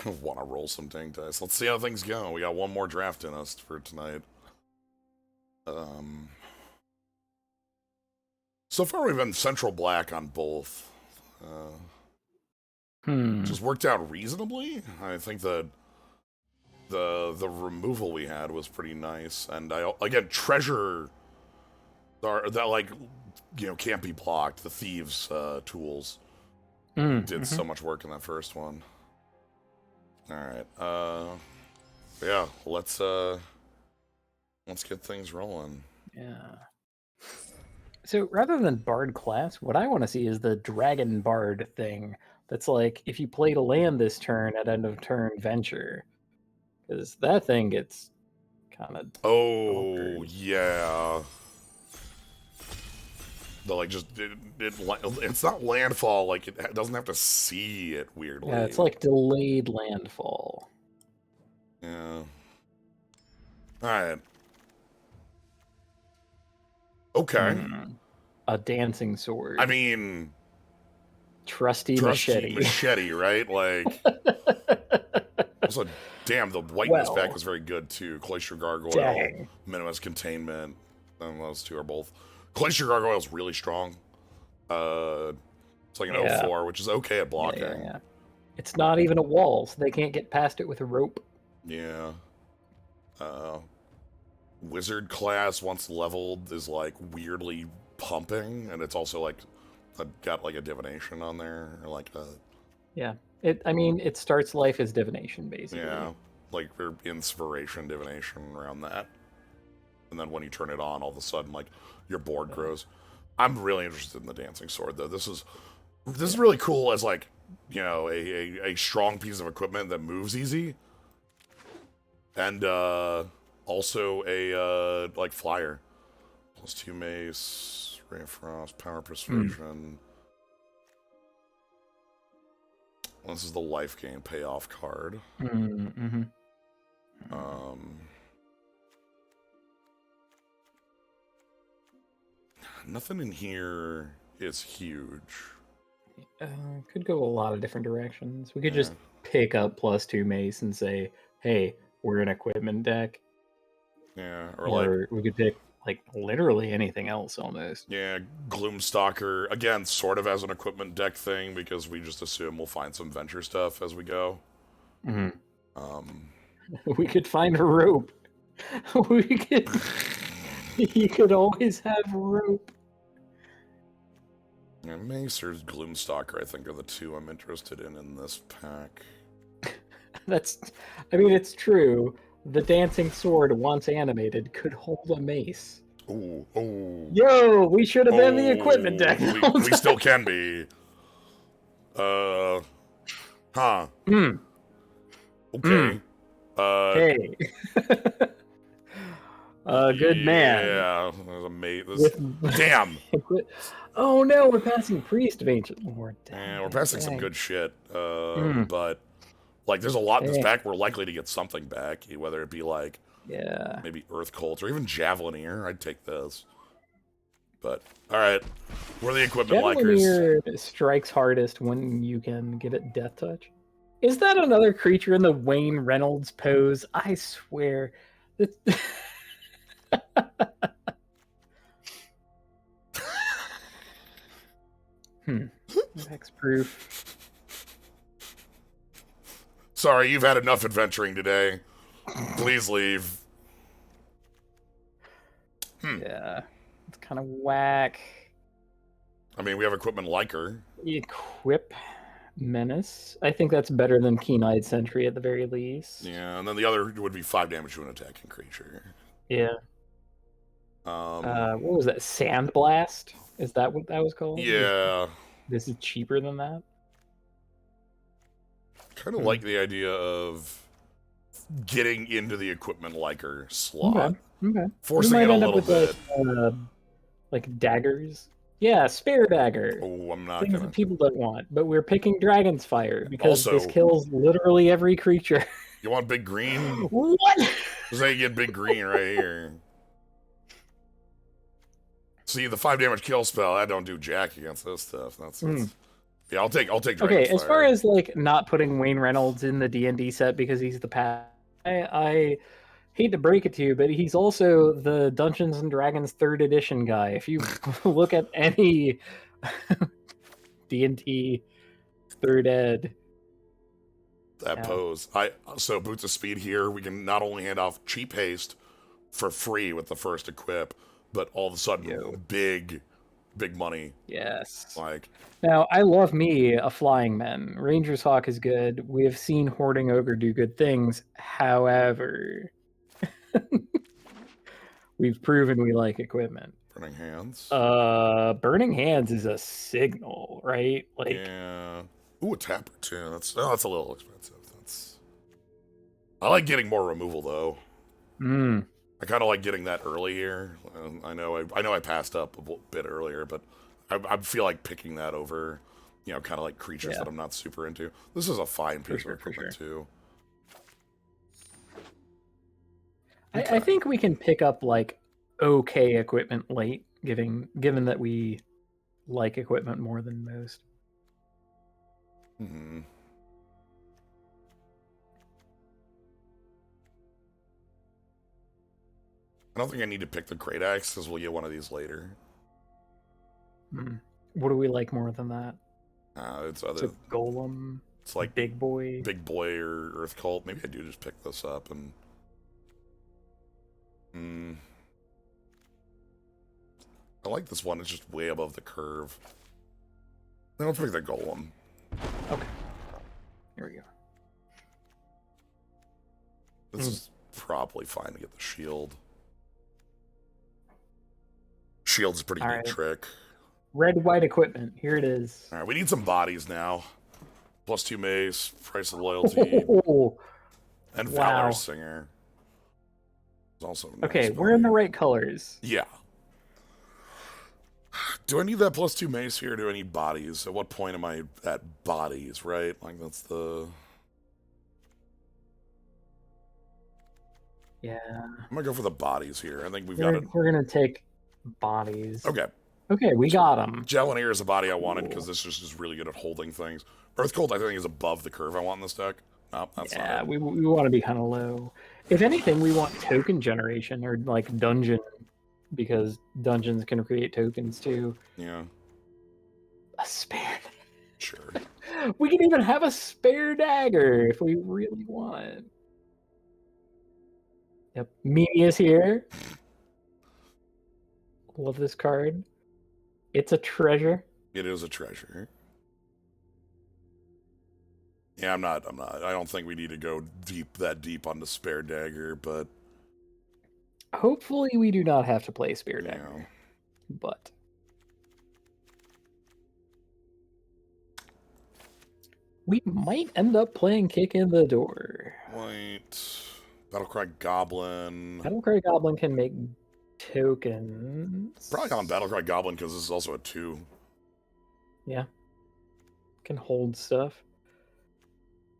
Want to roll some dang dice. Let's see how things go. We got one more draft in us for tonight. So far we've been central black on both. Which has worked out reasonably. I think that the removal we had was pretty nice, and again treasure that like can't be blocked. The thieves tools did so much work in that first one. All right, yeah, let's get things rolling. Yeah. So rather than bard class, what I want to see is the dragon bard thing. That's like if you played a land this turn at end of turn venture, because that thing gets kind of yeah. The like just it's not landfall, like it doesn't have to see it weirdly. Yeah, it's like delayed landfall. Yeah. All right. Okay. A dancing sword. I mean, trusty machete, right? Like, also, damn, the white in this pack is very good too. Glacier Gargoyle, Minimus Containment, and those two are both. Glacier Gargoyle is really strong. It's like an 04, which is okay at blocking. Yeah. It's not even a wall, so they can't get past it with a rope. Yeah. Wizard class, once leveled, is like weirdly pumping, and it's also like got like a divination on there, or like a. Yeah. It starts life as divination, basically. Yeah. Like or inspiration divination around that. And then when you turn it on, all of a sudden, like, your board grows. I'm really interested in the dancing sword, though. This is really cool as, like, a strong piece of equipment that moves easy. And, also a, like, flyer. +2 mace, ray of frost, power persuasion. This is the life gain payoff card. Nothing in here is huge. Could go a lot of different directions. We could just pick up +2 mace and say, hey, we're an equipment deck. Yeah, or we could pick like literally anything else almost. Yeah, Gloomstalker, again, sort of as an equipment deck thing, because we just assume we'll find some venture stuff as we go. We could find a rope. You could always have rope. Yeah, Mace or Gloomstalker, I think, are the two I'm interested in this pack. It's true. The dancing sword, once animated, could hold a mace. Oh. Yo, we should have been the equipment deck. We still can be. Okay. Hey. Good man. Yeah, there's a mace. Damn. Oh no, we're passing Priest of Ancient Lore. Yeah, we're passing some good shit. But like, there's a lot in this pack. We're likely to get something back, whether it be like maybe Earth Cult or even Javelineer. I'd take those. But all right, we're the equipment likers. Javelineer strikes hardest when you can give it Death Touch. Is that another creature in the Wayne Reynolds pose? I swear. Hexproof. Sorry, you've had enough adventuring today. Please leave. Yeah, it's kind of whack. I mean, we have equipment liker. Equip Menace. I think that's better than Keen-Eyed Sentry at the very least. Yeah, and then the other would be 5 damage to an attacking creature. Yeah. What was that? Sandblast? Is that what that was called? Yeah. This is cheaper than that? Kind of like the idea of getting into the equipment liker slot. Okay. Forcing it a little bit. Like daggers. Yeah, spare dagger. Oh, I'm not Things that people don't want, but we're picking Dragon's Fire because also, this kills literally every creature. You want big green? What? This is how you get big green right here. See, the 5 damage kill spell, I don't do jack against this stuff. That's Yeah, I'll take Okay, as far Dragonfire. as like not putting Wayne Reynolds in the D&D set because he's the I hate to break it to you, but he's also the Dungeons and Dragons 3rd edition guy. If you look at any D&D 3rd ed, That yeah, pose. So Boots of Speed here, we can not only hand off cheap haste for free with the first equip, but all of a yo, sudden big money. yes. Like, Now, I love me a flying man. Ranger's Hawk is good. We have seen Hoarding Ogre do good things. However, we've proven we like equipment. Burning Hands. Burning Hands is a signal, right? Like, Yeah. Ooh, a Tapper too. That's a little expensive. I like getting more removal though. mm, I kind of like getting that early here. I know I passed up a bit earlier, but I feel like picking that over, kind of like creatures yeah, that I'm not super into. This is a fine for piece of sure, for equipment sure. too. I Okay. think we can pick up like okay equipment late, given that we like equipment more than most. Hmm. I don't think I need to pick the Great Axe because we'll get one of these later. Mm. What do we like more than that? It's So other. Golem, It's like Big Boy. Big Boy or Earth Cult. Maybe I do just pick this up and. Hmm. I like this one. It's just way above the curve. Then I'll pick the Golem. Okay, here we go. This is probably fine to get the shield. Shield's a pretty All neat right, trick. red white equipment. Here it is. All right, we need some bodies now. +2 mace, price of loyalty, Oh, and Valor wow. Singer. It's also a nice Okay, we're in body. the right colors. Yeah. Do I need that +2 mace here? Or do I need bodies? At what point am I at bodies, right? Like, that's the... Yeah, I'm gonna go for the bodies here. I think we've got we're it. we're gonna take bodies. Okay. Okay, we got them. Jellineer is a body I wanted because Cool. this just is really good at holding things. Earth Cold, I think, is above the curve I want in this deck. No, that's not Yeah, it. we want to be kind of low. If anything, we want token generation or like dungeon because dungeons can create tokens too. Yeah, A spare. sure. We can even have a spare dagger if we really want. Yep, Mimi is here. Love this card. It's a treasure. It is a treasure. Yeah, I'm not. I don't think we need to go that deep on the spare dagger, but Hopefully, we do not have to play spare you know, dagger, but we might end up playing kick in the door. white Battlecry Goblin. Battlecry Goblin can make tokens. Probably on Battlecry Goblin because this is also a 2. Yeah. Can hold stuff.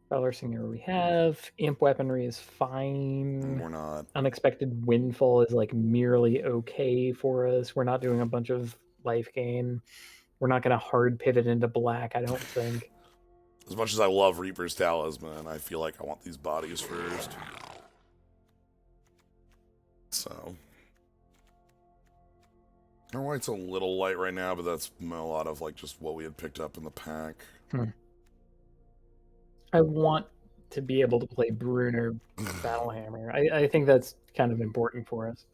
Valor Singer we have. Imp Weaponry is fine. We're not. Unexpected Windfall is like merely okay for us. We're not doing a bunch of life gain. We're not going to hard pivot into black, I don't think. As much as I love Reaper's Talisman, I feel like I want these bodies first. So. Our white's a little light right now, but that's a lot of like just what we had picked up in the pack. I want to be able to play Bruner Battlehammer. I think that's kind of important for us.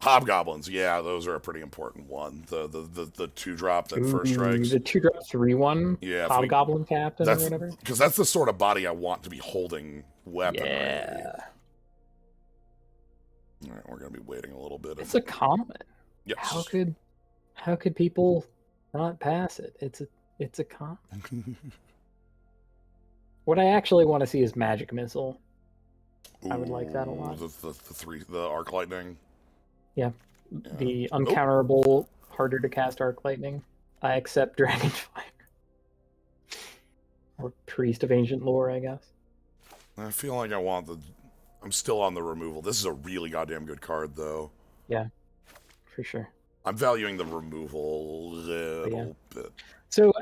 Hobgoblins, yeah, those are a pretty important one. The 2-drop that first strikes. The 2-drop 3/1 Yeah, Hobgoblin Captain or that's whatever. because that's the sort of body I want to be holding weaponry. Yeah. All right, we're gonna be waiting a little bit. It's a common. Yes. How could people not pass it? It's a common. What I actually want to see is Magic Missile. I would like that a lot. The arc lightning. Yeah. The uncounterable, harder to cast Arc Lightning. I accept Dragonfire. Or Priest of Ancient Lore, I guess. I feel like I'm still on the removal. This is a really goddamn good card, though. Yeah, for sure. I'm valuing the removal a little bit. So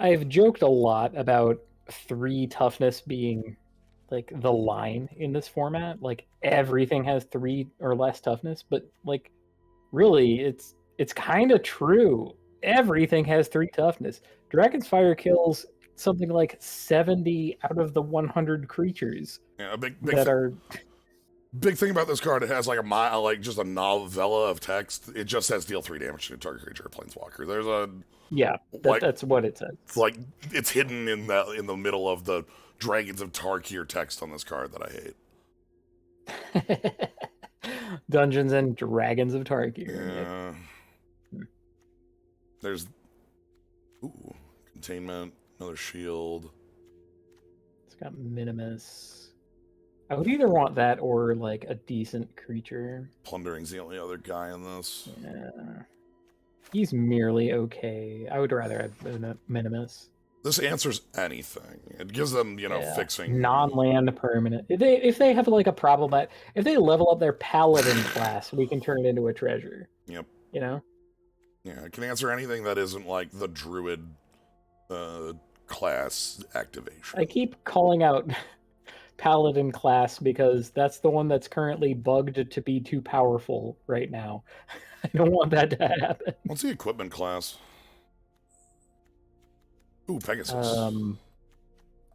I've joked a lot about 3 toughness being like the line in this format. Like everything has 3 or less toughness, but like really it's kind of true. Everything has 3 toughness. Dragon's Fire kills something like 70 out of the 100 creatures Yeah, a that are big thing about this card. It has like just a novella of text. It just says deal 3 damage to a target creature or planeswalker. There's a yeah, like that's what it says. like it's hidden in the middle of the Dragons of Tarkir text on this card that I hate. Dungeons and Dragons of Tarkir. Yeah. Hmm. There's containment, another shield. It's got Minimus. I would either want that or like a decent creature. Plundering's the only other guy in this. Yeah. He's merely okay. I would rather have Minimus. This answers anything. It gives them, fixing non-land permanent. If they have like a problem if they level up their paladin class, we can turn it into a treasure. Yep. You know? Yeah, it can answer anything that isn't like the druid class activation. I keep calling out paladin class because that's the one that's currently bugged to be too powerful right now. I don't want that to happen. What's the equipment class? Ooh, Pegasus.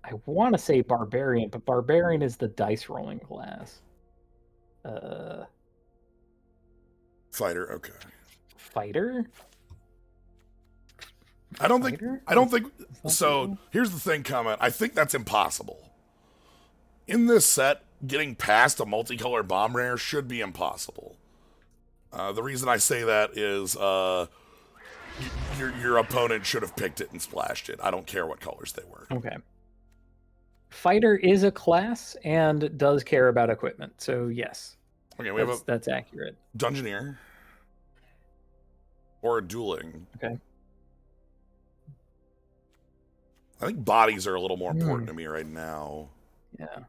I want to say barbarian, but barbarian is the dice rolling class. Fighter, okay. Fighter? I don't think so. Cool? Here's the thing, comment. I think that's impossible. In this set, getting past a multicolor bomb rare should be impossible. The reason I say that is your opponent should have picked it and splashed it. I don't care what colors they were. Okay. Fighter is a class and does care about equipment, so yes. Okay, that's accurate. Dungeoneer or dueling. Okay. I think bodies are a little more important to me right now. Yeah.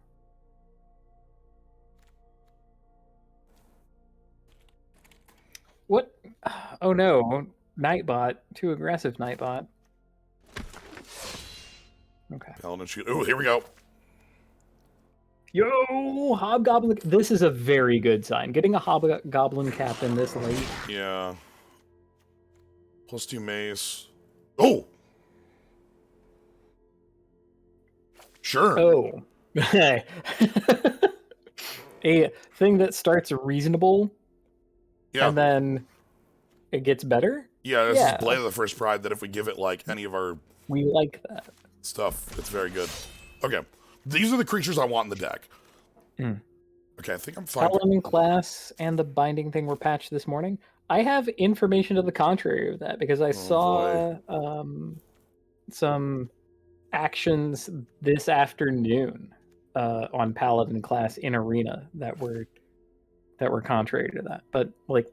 What? Oh no, Nightbot. Too aggressive, Nightbot. Okay. Paladin shoot. Oh, here we go. Yo, Hobgoblin. This is a very good sign. Getting a Hobgoblin captain this late. Yeah. +2 mace. Oh! Sure. Oh. A thing that starts reasonable. Yeah. And then it gets better? Yeah, this is Blade of the First Pride that if we give it, like, any of our... We like that. Stuff, it's very good. Okay. These are the creatures I want in the deck. Mm. Okay, I think I'm fine. Paladin class and the binding thing were patched this morning. I have information to the contrary of that because I saw some actions this afternoon on Paladin class in Arena that were contrary to that. But like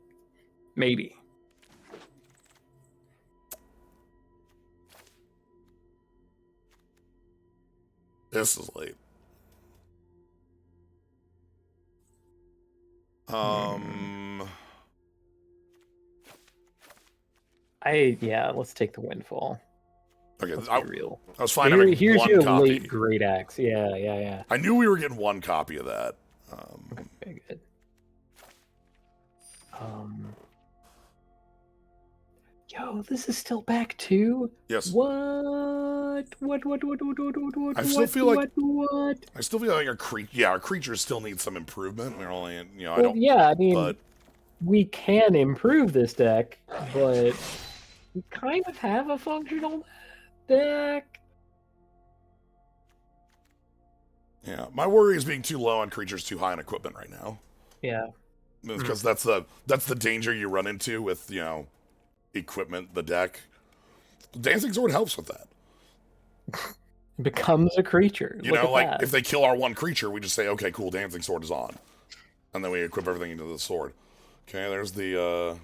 maybe. This is late. Let's take the windfall. Okay, Let's be real. I was fine having Here's one your copy. late great axe. Yeah. I knew we were getting one copy of that. Okay, good. Yo, this is still back too? Yes. What? I still feel like our creatures still need some improvement. We're only, but we can improve this deck, but we kind of have a functional deck. Yeah, my worry is being too low on creatures, too high on equipment right now. Yeah, because that's the danger you run into with equipment, the deck. Dancing Sword helps with that. Becomes a creature. If they kill our one creature, we just say, okay, cool, Dancing Sword is on, and then we equip everything into the sword. Okay, there's the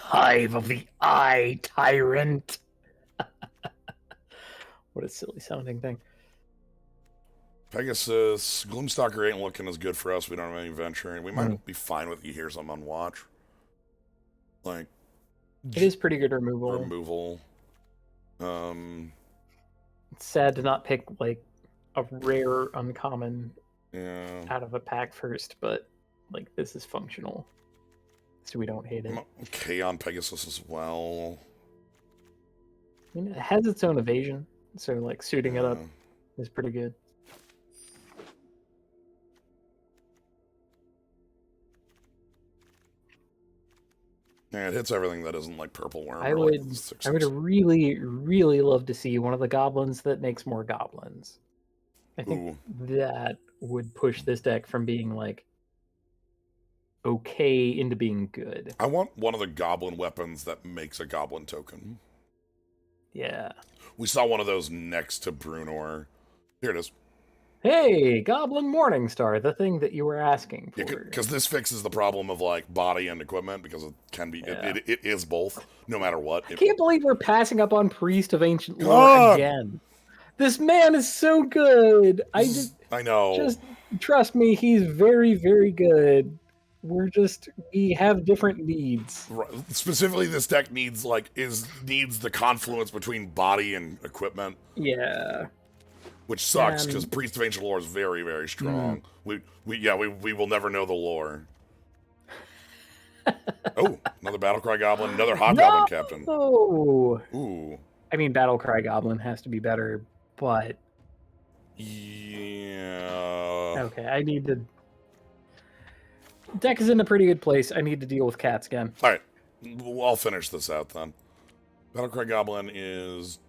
Hive of the Eye Tyrant. What a silly sounding thing. Pegasus. Gloomstalker ain't looking as good for us. We don't have any venturing. We might be fine with you here some on watch. Like, it is pretty good removal. It's sad to not pick like a rare uncommon Yeah. out of a pack first, but like this is functional, so we don't hate it. I'm okay on Pegasus as well. I mean, it has its own evasion, so like suiting it up Yeah. is pretty good. Yeah, it hits everything that isn't like purple worm I or like would 6/6. really love to see one of the goblins that makes more goblins. I think Ooh. that would push this deck from being like okay into being good. I want one of the goblin weapons that makes a goblin token. Yeah. We saw one of those next to Brunor. Here it is. Hey, Goblin Morningstar, the thing that you were asking Yeah, for. because this fixes the problem of like body and equipment because it can be Yeah. it is both no matter what. I can't believe we're passing up on Priest of Ancient Lore God! again. This man is so good. I know. Just trust me, he's very good. We have different needs. Right. Specifically, this deck needs needs the confluence between body and equipment. Yeah. Which sucks because And Priest of Ancient Lore is very strong. We will never know the lore. Oh, another Battlecry Goblin, another Hobgoblin Captain. No! Ooh. I mean, Battlecry Goblin has to be better, but Yeah. okay, I need to. Deck is in a pretty good place. I need to deal with cats again. Alright. I'll finish this out then. Battlecry Goblin is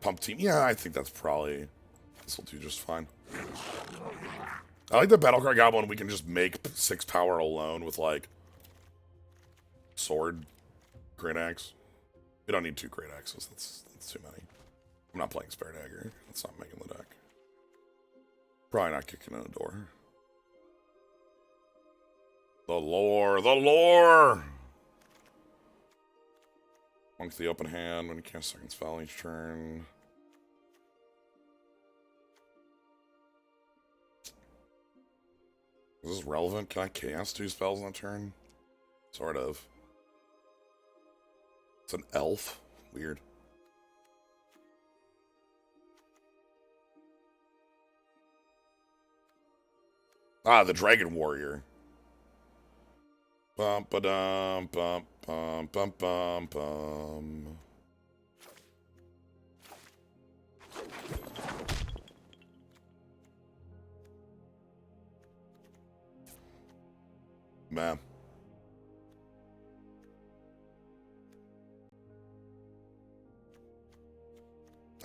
Pump Team. Yeah, I think that's probably... This will do just fine. I like the Battlecry Goblin. We can just make 6 power alone with, like, Sword, Great Axe. We don't need 2 Great Axes. That's too many. I'm not playing Spare Dagger. That's not making the deck. Probably not kicking in a door. The lore! The lore! Monk's the open hand when you cast second spell each turn. Is this relevant? Can I cast 2 spells on a turn? Sort of. It's an elf. Weird. Ah, the Dragon Warrior. Bum ba dum bum bum bum bum bum. Man.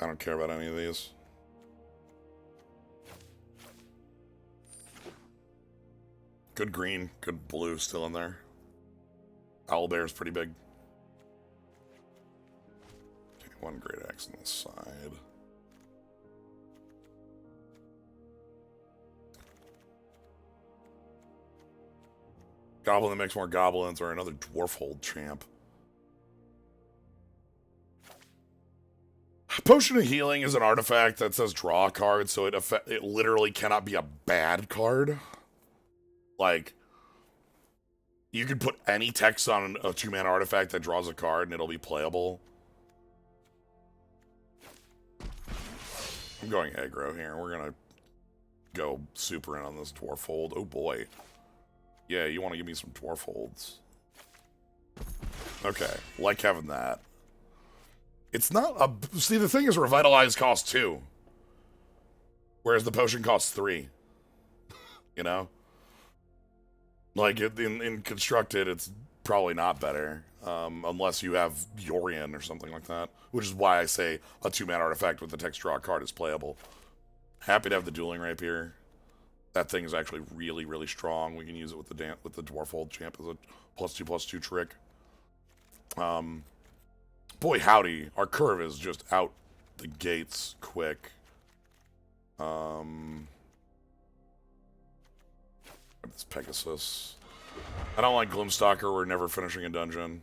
I don't care about any of these. Good green, good blue still in there. Owlbear's pretty big. Okay, 1 Great Axe on this side. Goblin that makes more goblins, or another Dwarf Hold champ. Potion of Healing is an artifact that says draw a card, so it literally cannot be a bad card. Like, you could put any text on a 2-mana artifact that draws a card and it'll be playable. I'm going aggro here. We're gonna go super in on this Dwarf Hold. Oh boy. Yeah, you want to give me some Dwarf Holds. Okay, like having that. It's not a... See, the thing is Revitalize costs 2. Whereas the potion costs 3. You know? Like, in Constructed, it's probably not better. Unless you have Yorion or something like that. Which is why I say a 2-mana artifact with the text draw card is playable. Happy to have the Dueling Rapier. That thing is actually really strong. We can use it with the Dwarf Hold champ as a +2/+2 trick. Boy howdy, our curve is just out the gates quick. It's Pegasus. I don't like Gloomstalker. We're never finishing a dungeon.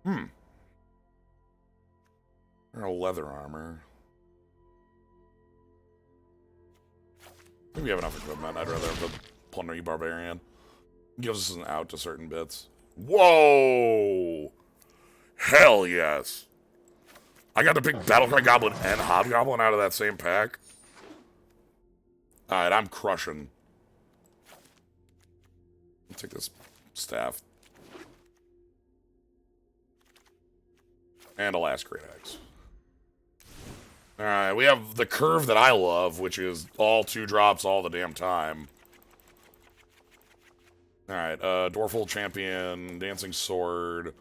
Or a leather armor. I think we have enough equipment. I'd rather have the Plundering Barbarian. Gives us an out to certain bits. Whoa! Hell yes! I got to pick Battlecry Goblin and Hobgoblin out of that same pack. Alright, I'm crushing. I'll take this staff. And a last Great Axe. Alright, we have the curve that I love, which is all 2-drops all the damn time. Alright, Dwarful Champion, Dancing Sword,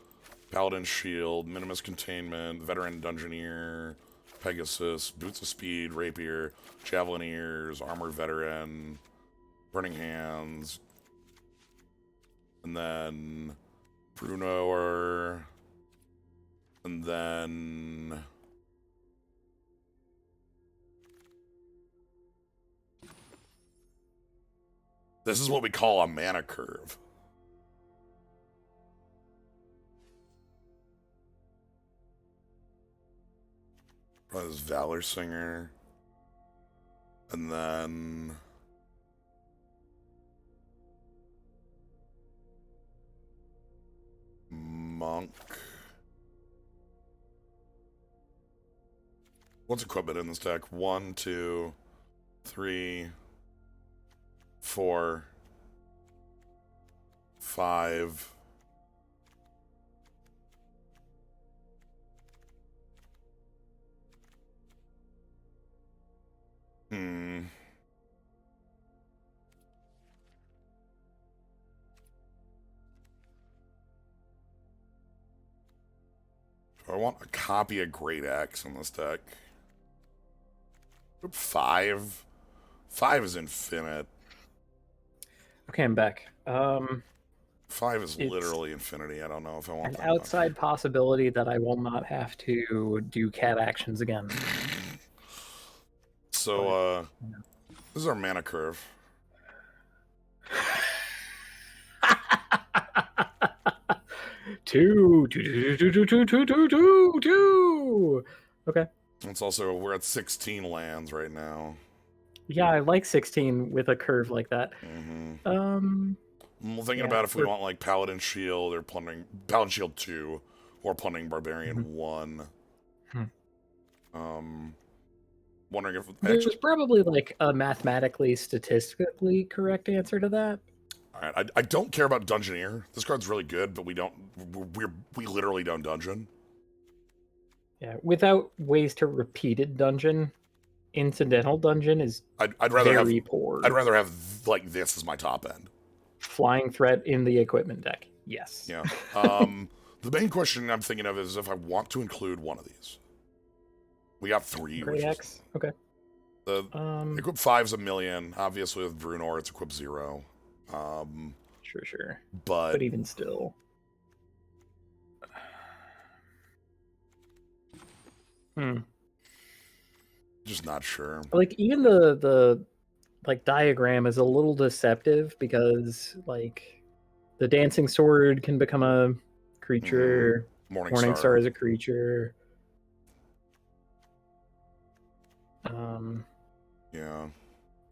Paladin Shield, Minimus Containment, Veteran Dungeoneer, Pegasus, Boots of Speed, Rapier, Javelin Ears, Armored Veteran, Burning Hands, and then Brunoer, and then this is what we call a mana curve. This Valor Singer. And then Monk. What's equipment in this deck? 1, 2, 3, 4, 5. I want a copy of Great Axe in this deck. 5. 5 is infinite. Okay, I'm back. 5 is literally infinity. I don't know if I want an that outside possibility that I will not have to do cat actions again. So, this is our mana curve. Two. Okay. It's also, we're at 16 lands right now. Yeah, I like 16 with a curve like that. I'm thinking about if we want like Paladin Shield or Paladin Shield 2 or Plundering Barbarian 1. Wondering if there's probably like a mathematically, statistically correct answer to that. All right, I don't care about Dungeoneer. This card's really good, but we literally don't dungeon. Yeah, without ways to repeat it, dungeon, incidental dungeon is I'd rather very poor. I'd rather have like this as my top end. Flying threat in the equipment deck. Yes. Yeah. The main question I'm thinking of is if I want to include one of these. We got 3. Great X. Okay. The equip 5's $1 million. Obviously with Brunoer, it's equip 0. Sure. But even still. Just not sure. Like even the like diagram is a little deceptive because like the dancing sword can become a creature. Morningstar is a creature. Yeah.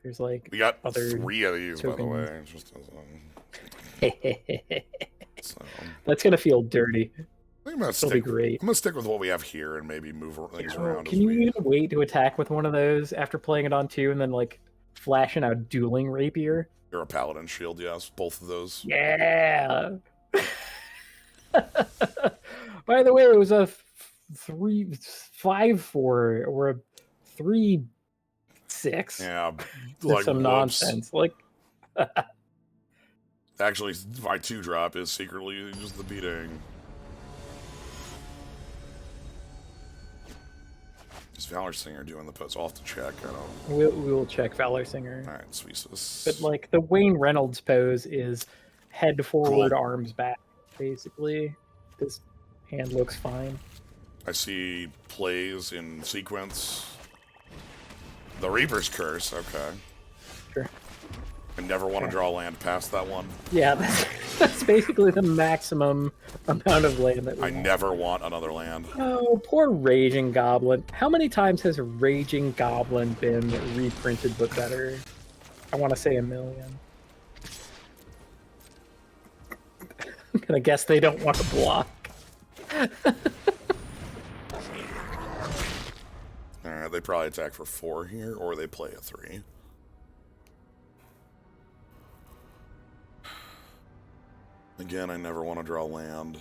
There's like we got other 3 of these, tokens. by the way. It's just so. That's gonna feel dirty. I think It'll be great. I'm gonna stick with what we have here and maybe move things around. Can you even wait to attack with one of those after playing it on 2 and then like flashing out Dueling Rapier? You're a Paladin Shield, yes. Both of those. Yeah. By the way, it was a 3-5-4 or a 3-6. Yeah, like some nonsense. Like actually, my 2-drop is secretly just the beating. Is Valor Singer doing the post? I'll have to check. I don't. We will check Valor Singer. All right, sweet. But like the Wayne Reynolds pose is head forward, arms back. Basically, this hand looks fine. I see plays in sequence. The Reaper's Curse. Okay. Sure. I never want to draw land past that one. Yeah, that's basically the maximum amount of land that we I want. never want another land. Oh, poor Raging Goblin. How many times has Raging Goblin been reprinted but better? I want to say 1 million. I'm gonna guess they don't want to block. Alright, they probably attack for 4 here, or they play a 3. Again, I never want to draw land.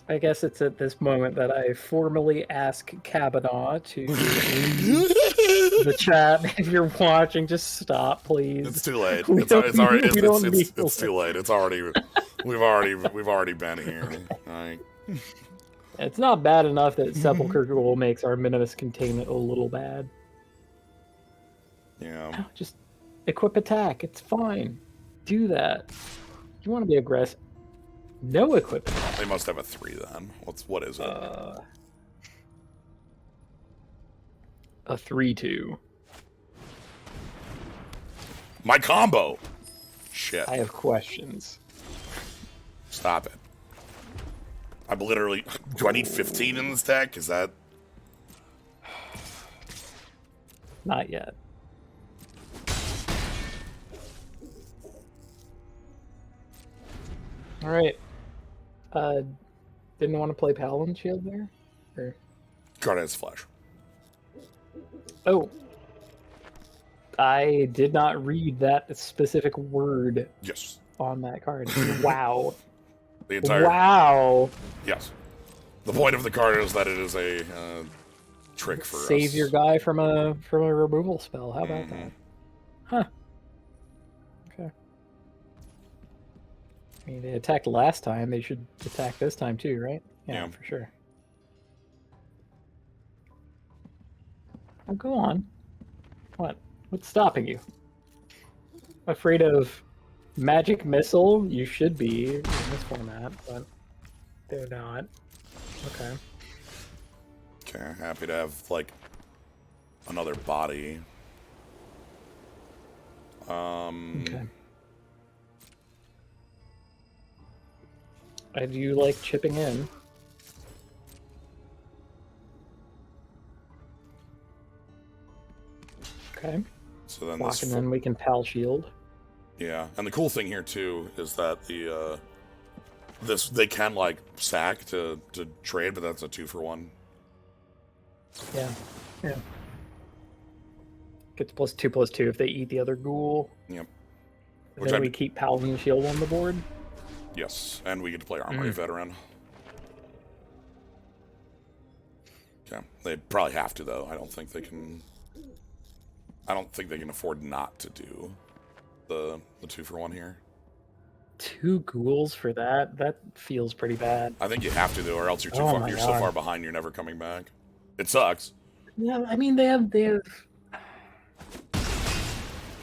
I guess it's at this moment that I formally ask Kavanaugh to leave the chat. If you're watching, just stop, please. It's too late. We It's already. don't need It's too late. It's already. We've already been here. Like, It's not bad enough that Sepulchre Ghoul makes our Minimus containment a little bad. yeah. No, just equip attack. It's fine. Do that. You want to be aggressive. No equipment. They must have a 3 then. What is it? A 3/2. My combo. Shit. I have questions. Stop it. I'm literally. Do I need 15 in this deck? Is that? Not yet. All right. Didn't want to play Paladin Shield there? Or... Garnet's Flash. Oh. I did not read that specific word Yes. on that card. Wow. The entire. Wow. Yes. The point of the card is that it is a trick for Save us. your guy from a removal spell. How about that? Huh. Okay. I mean, they attacked last time. They should attack this time too, right? Yeah. For sure. Oh, go on. What? What's stopping you? Afraid of magic missile? You should be in this format, but they're not. Okay. Okay, happy to have like another body. Okay. I do like chipping in. Okay. So then Block, this. and then we can pal shield. Yeah, and the cool thing here too is that the they can like sack to trade, but that's a 2-for-1. Yeah. Yeah. Gets +2/+2 if they eat the other ghoul. Yep. And then we keep Paladin Shield on the board. Yes, and we get to play Armory Veteran. Okay, they probably have to though. I don't think they can afford not to do the 2-for-1 here. 2 ghouls for that? That feels pretty bad. I think you have to though, or else you're so far behind. You're never coming back. It sucks. Yeah, I mean they have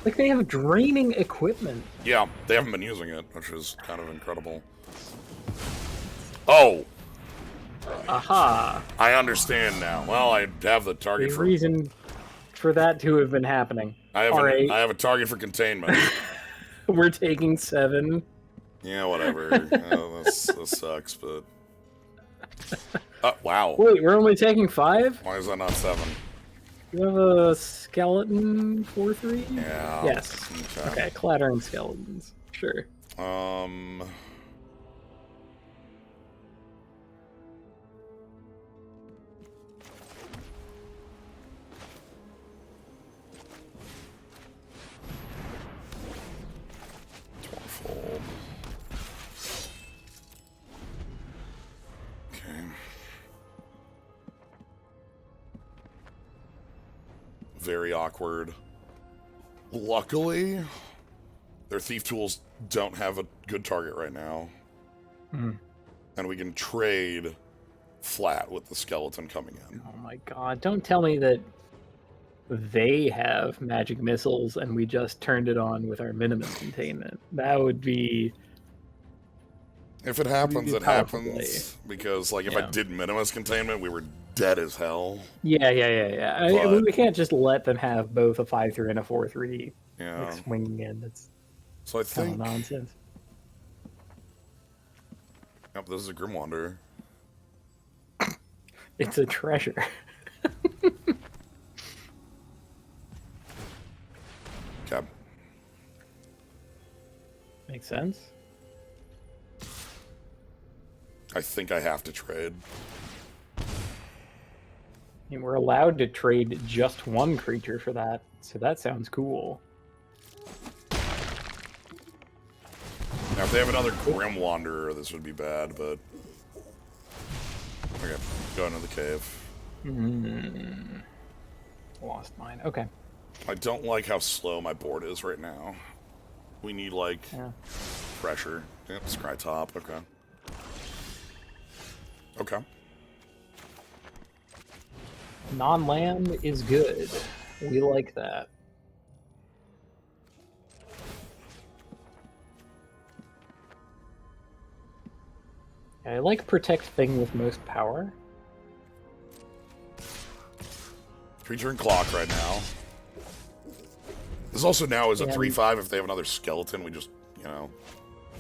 like they have draining equipment. Yeah, they haven't been using it, which is kind of incredible. Oh, Aha! I understand now. Well, I have the target The for reason for that to have been happening. I have Alright. I have a target for containment. We're taking 7. Yeah, whatever. This sucks, but wow. Wait, we're only taking 5? Why is that not 7? You have a skeleton 4/3? Yeah. Yes. Okay, clattering skeletons. Sure. Okay. Very awkward. Luckily, their thief tools don't have a good target right now. And we can trade flat with the skeleton coming in. Oh my god, don't tell me that they have magic missiles and we just turned it on with our minimum containment. That would be If it happens, it Possibly. happens. Because, like, if I Yeah. did minimus containment, we were dead as hell. Yeah. I mean, But- we can't just let them have both a 5/3 and a 4/3 Yeah. like swinging in. That's So I kind of think... nonsense. Yep, this is a Grimwander. It's a treasure. Okay. Makes sense. I think I have to trade. I mean, we're allowed to trade just one creature for that, so that sounds cool. Now, if they have another Grim Wanderer, this would be bad, but... Okay, go into the cave. Lost mine. Okay. I don't like how slow my board is right now. We need, like, Yeah. pressure. Yep, scry top, okay. Okay. Non-land is good. We like that. I like protect thing with most power. Creature and clock right now. This also now is a Yeah. 3/5. If they have another skeleton, we just, you know...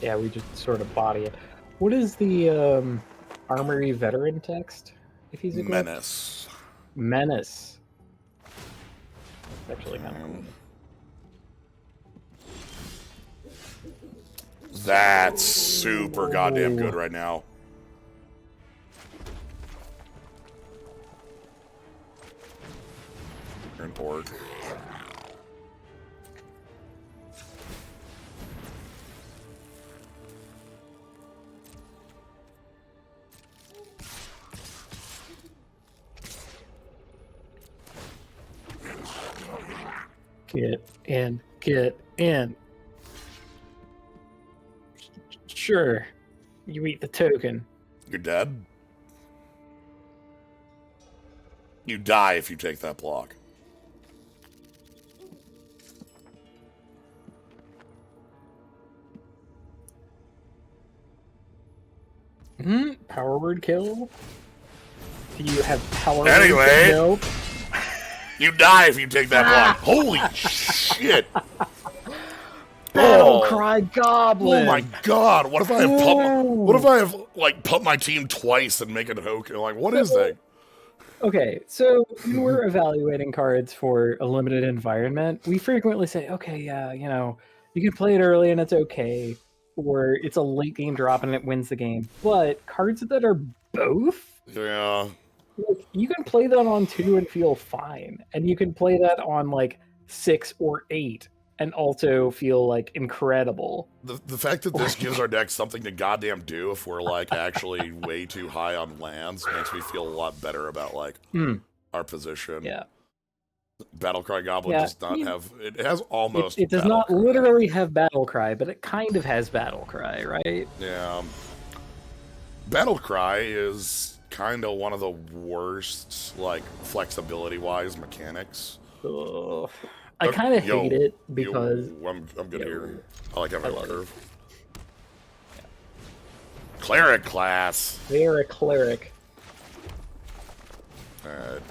Yeah, we just sort of body it. What is the armory veteran text? If he's a Menace. Menace. It's actually kind of cool. That's super goddamn good right now. You're an orc. Get in. Get in. Sure. You eat the token. You're dead. You die if you take that block. Power word kill? Do you have power Anyway. word? Nope. You die if you take that block. Holy shit. Battle Oh. Cry Goblin! Oh my god! What if I have Ooh. what if I have like put my team twice and make it token? Like, what is that? Okay, so when we're evaluating cards for a limited environment, we frequently say, okay, yeah, you know, you can play it early and it's okay, or it's a late game drop and it wins the game. But cards that are both, Yeah. like, you can play that on 2 and feel fine, and you can play that on like 6 or 8 and also feel like incredible. The fact that this gives our deck something to goddamn do if we're like actually way too high on lands makes me feel a lot better about like our position. Yeah. Battlecry Goblin Yeah, does not have it has almost It does not Battlecry. literally have Battle Cry, but it kind of has Battle Cry, right? Yeah. Battlecry is kind of one of the worst like flexibility wise mechanics. Ugh. I kind of hate it because I'm good Yo. here. I like having I a love it. curve. Cleric class. they're a cleric. Alright.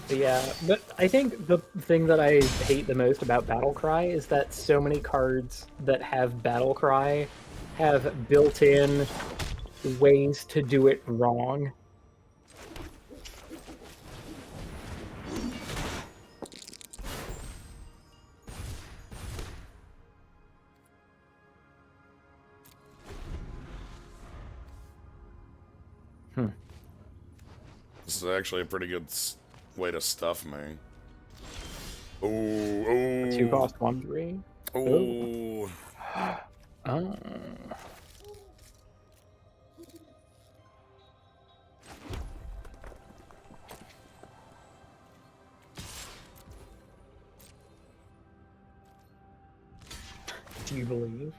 Yeah, but I think the thing that I hate the most about Battle Cry is that so many cards that have Battle Cry have built-in ways to do it wrong. This is actually a pretty good way to stuff me. Ooh, ooh. 2 cost 1/3. Ooh. Oh. Do you believe?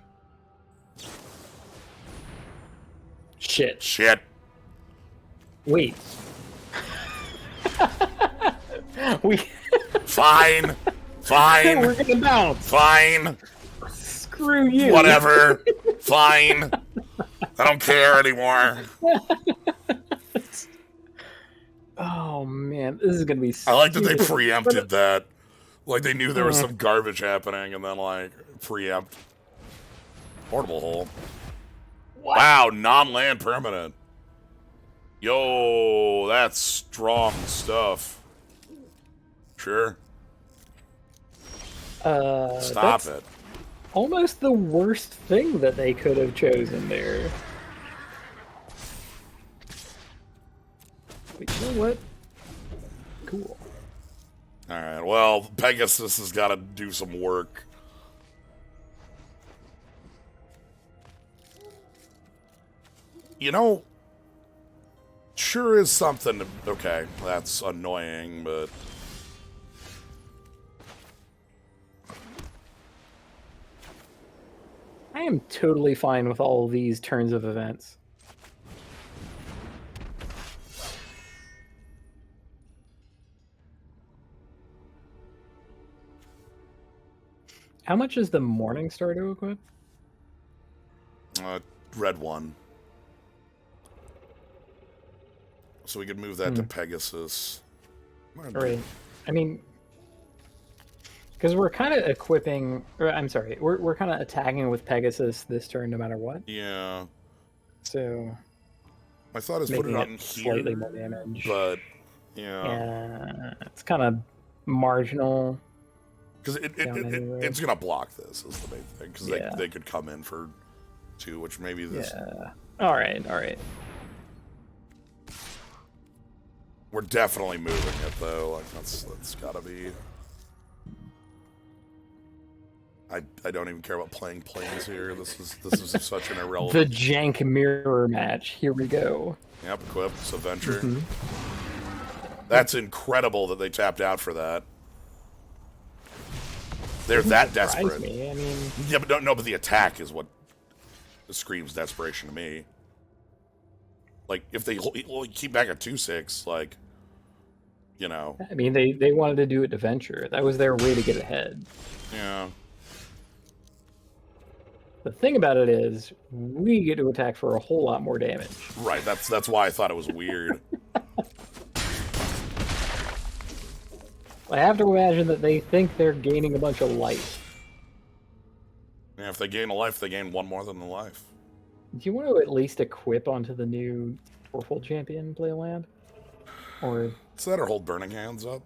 Shit. Shit. Wait. we Fine. Fine. we're gonna bounce. Fine. Screw you. Whatever. Fine. I don't care anymore. Oh man, this is gonna be. I like that they stupid. preempted that. Like they knew there was Mm. some garbage happening, and then like preempt. Portable hole. What? Wow, non-land permanent. Yo, that's strong stuff. Sure. Stop That's it. almost the worst thing that they could have chosen there. But you know what? Cool. Alright, well, Pegasus has got to do some work. You know, sure is something to, okay, that's annoying, but I am totally fine with all these turns of events. How much is the Morning Star to equip? red one. So we could move that to Pegasus. Right. I mean, because we're kind of equipping, or I'm sorry, we're kind of attacking with Pegasus this turn no matter what. Yeah. So My thought is put it making on it here, slightly more damage. but yeah. Yeah, it's kind of marginal. Because it's going to block this, is the main thing. Because they could come in for 2, which maybe this... Yeah. All right, all right. We're definitely moving it, though. Like, that's got to be... I don't even care about playing planes here. This is such an irrelevant... The jank mirror match. Here we go. Yep, equip, so venture. That's incredible that they tapped out for that. They're that desperate. Me. I mean... Yeah, but no, but the attack is what screams desperation to me. Like, if they keep back at 2-6, like, you know. I mean, they wanted to do it to venture. That was their way to get ahead. Yeah. The thing about it is, we get to attack for a whole lot more damage. Right, that's why I thought it was weird. I have to imagine that they think they're gaining a bunch of life. Yeah, if they gain a life, they gain one more than the life. Do you want to at least equip onto the new Fourfold Champion playland? Or is that or hold Burning Hands up?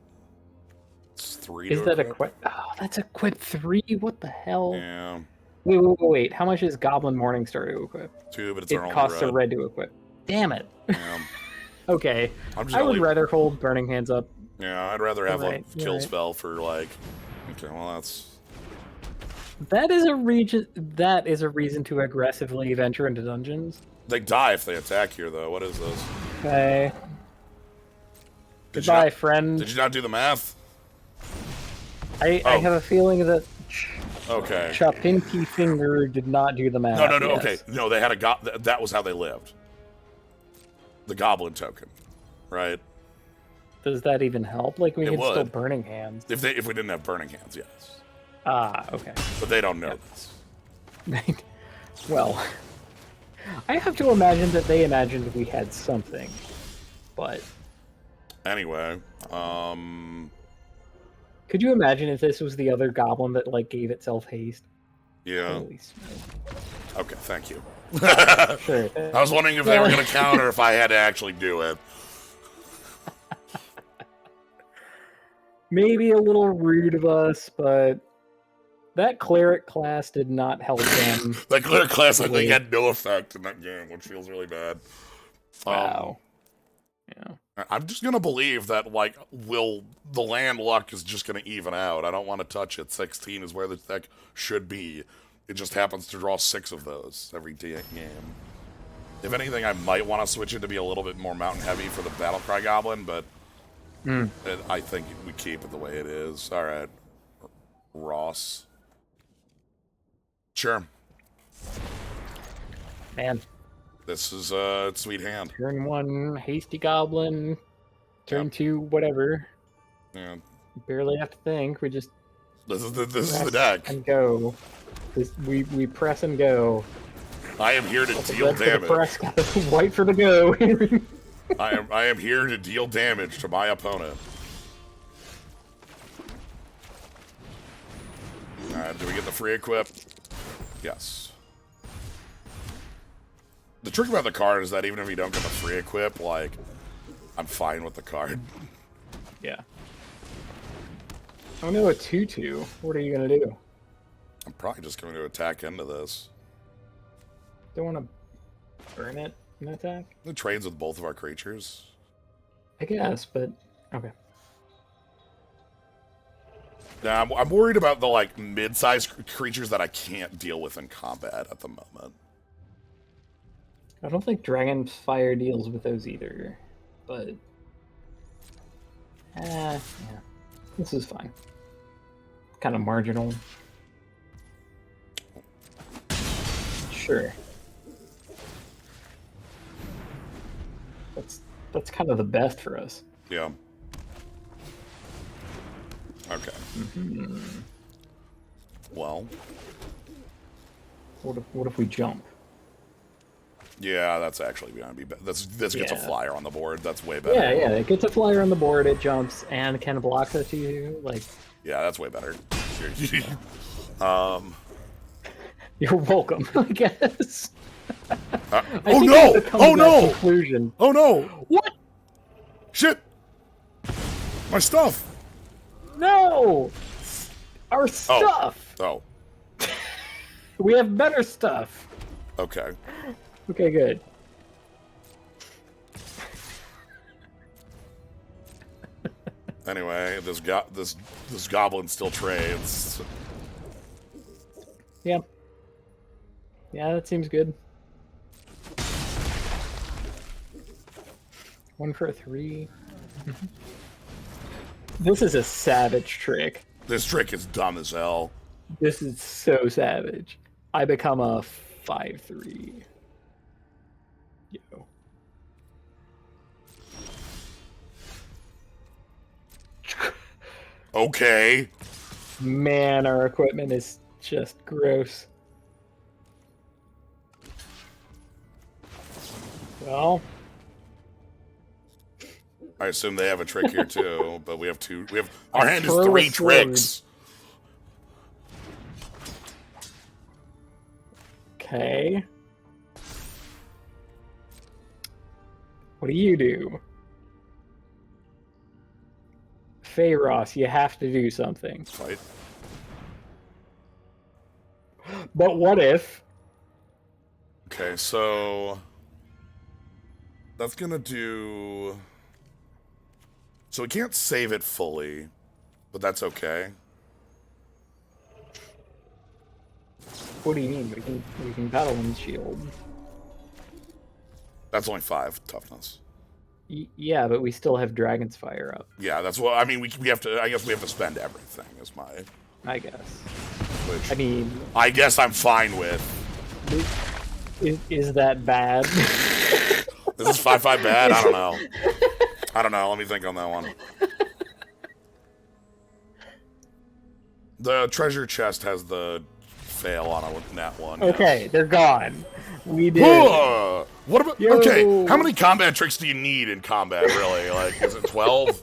It's 3 is to that equip. Oh, that's equip 3? What the hell? Yeah. Wait. How much is Goblin Morningstar to equip? 2, but it's it our only costs red. a red to equip. Damn it. Yeah. Okay. I would rather hold Burning Hands up. Yeah, I'd rather have a kill right. spell for like. Okay, well that's. That is a reason to aggressively venture into dungeons. They die if they attack here, though. What is this? Okay. Goodbye, friend. Did you not do the math? I have a feeling that. Okay. Chopinky Finger did not do the math. No. Yes. Okay, no, they had a that was how they lived. The goblin token, right? Does that even help? Like, we can still Burning Hands. If we didn't have Burning Hands, yes. Ah, okay. But they don't know this. Well, I have to imagine that they imagined we had something, but anyway, could you imagine if this was the other goblin that like gave itself haste? Yeah. Holy smoke. Okay, thank you. Sure. I was wondering if they were going to counter if I had to actually do it. Maybe a little rude of us, but that cleric class did not help them. That cleric class, I think, had no effect in that game, which feels really bad. Wow. Yeah. I'm just going to believe that, like, the land luck is just going to even out. I don't want to touch it. 16 is where the deck should be. It just happens to draw 6 of those every game. If anything, I might want to switch it to be a little bit more mountain heavy for the Battlecry Goblin, but I think we keep it the way it is. All right. Ross. Sure. Man. This is sweet hand. Turn 1, Hasty Goblin. Turn 2, whatever. Yeah. Barely have to think. We just this is the deck. And go. We press and go. I am here to deal Red for the damage. press, white for the go. I am here to deal damage to my opponent. Alright, do we get the free equip? Yes. The trick about the card is that even if you don't get the free equip, like, I'm fine with the card. Yeah. Oh no, a 2/2. What are you gonna do? I'm probably just going to attack into this. Don't want to burn it in attack? It trades with both of our creatures. I guess, but okay. Now, I'm worried about the, like, mid-sized creatures that I can't deal with in combat at the moment. I don't think Dragon's Fire deals with those either, but yeah, this is fine. Kind of marginal. Sure. That's kind of the best for us. Yeah. Okay. Well. What if we jump? Yeah, that's actually gonna be better. This gets a flyer on the board. That's way better. Yeah, it gets a flyer on the board. It jumps and can block us. You like. Yeah, that's way better. You're welcome, I guess. Oh no! Oh no! Conclusion. Oh no! What? Shit! My stuff! No! Our stuff! Oh. We have better stuff. Okay. Okay, good. Anyway, this goblin still trades. Yeah. Yeah, that seems good. 1 for a 3. This is a savage trick. This trick is dumb as hell. This is so savage. I become a 5/3. Yo. Okay. Man, our equipment is just gross. Well, I assume they have a trick here too, but we have two. Our hand is throw a 3 sword. tricks. Okay. What do you do? Feyros, you have to do something. Fight. But what if? Okay, so that's gonna do. So we can't save it fully, but that's okay. What do you mean? We can battle and shield. That's only 5 toughness. Yeah, but we still have Dragon's Fire up. Yeah, that's what I mean. We have to. I guess we have to spend everything. Is my. I guess. Which I mean, I guess I'm fine with. is that bad? This is 5/5 bad. I don't know. I don't know. Let me think on that one. The treasure chest has the fail on it with that one. Okay, yes. they're gone. We did. What about? Yo. Okay, how many combat tricks do you need in combat? Really? Like, is it 12?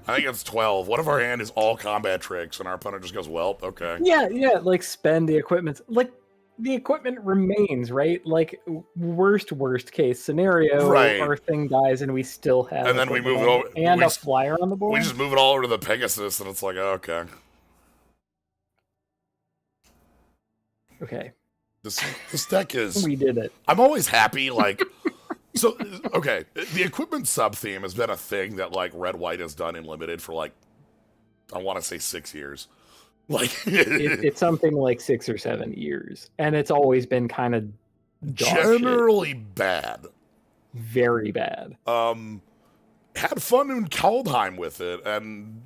I think it's 12. What if our hand is all combat tricks and our opponent just goes, "Well, okay." Yeah, like spend the equipment. Like the equipment remains, right? Like worst case scenario, Right. our thing dies and we still have. And then we move it equipment over- and we a just- flyer on the board. We just move it all over to the Pegasus, and it's like, oh, okay. Okay, This deck is. we did it. I'm always happy, like. So, okay, the equipment sub-theme has been a thing that, like, Red White has done in Limited for, like, I want to say 6 years. Like, It's something like 6 or 7 years, and it's always been kind of generally bad. very bad. Had fun in Kaldheim with it, and,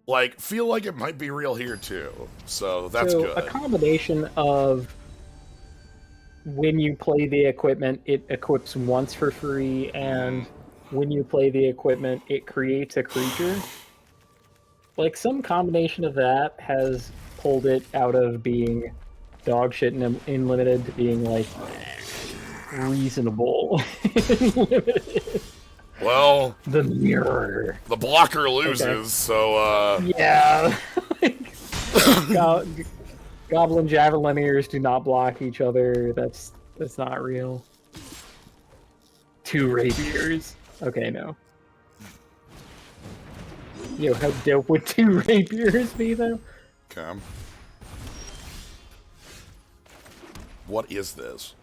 like, feel like it might be real here, too. So, that's good. A combination of when you play the equipment, it equips once for free, and when you play the equipment, it creates a creature. Like, some combination of that has pulled it out of being dog shit in limited to being like reasonable in limited. Well, The mirror. the blocker loses, Okay. so Yeah. Like, go- goblin javelineers do not block each other. That's not real. 2 rapiers. Okay, no. Yo, how dope would 2 rapiers be though? okay. What is this?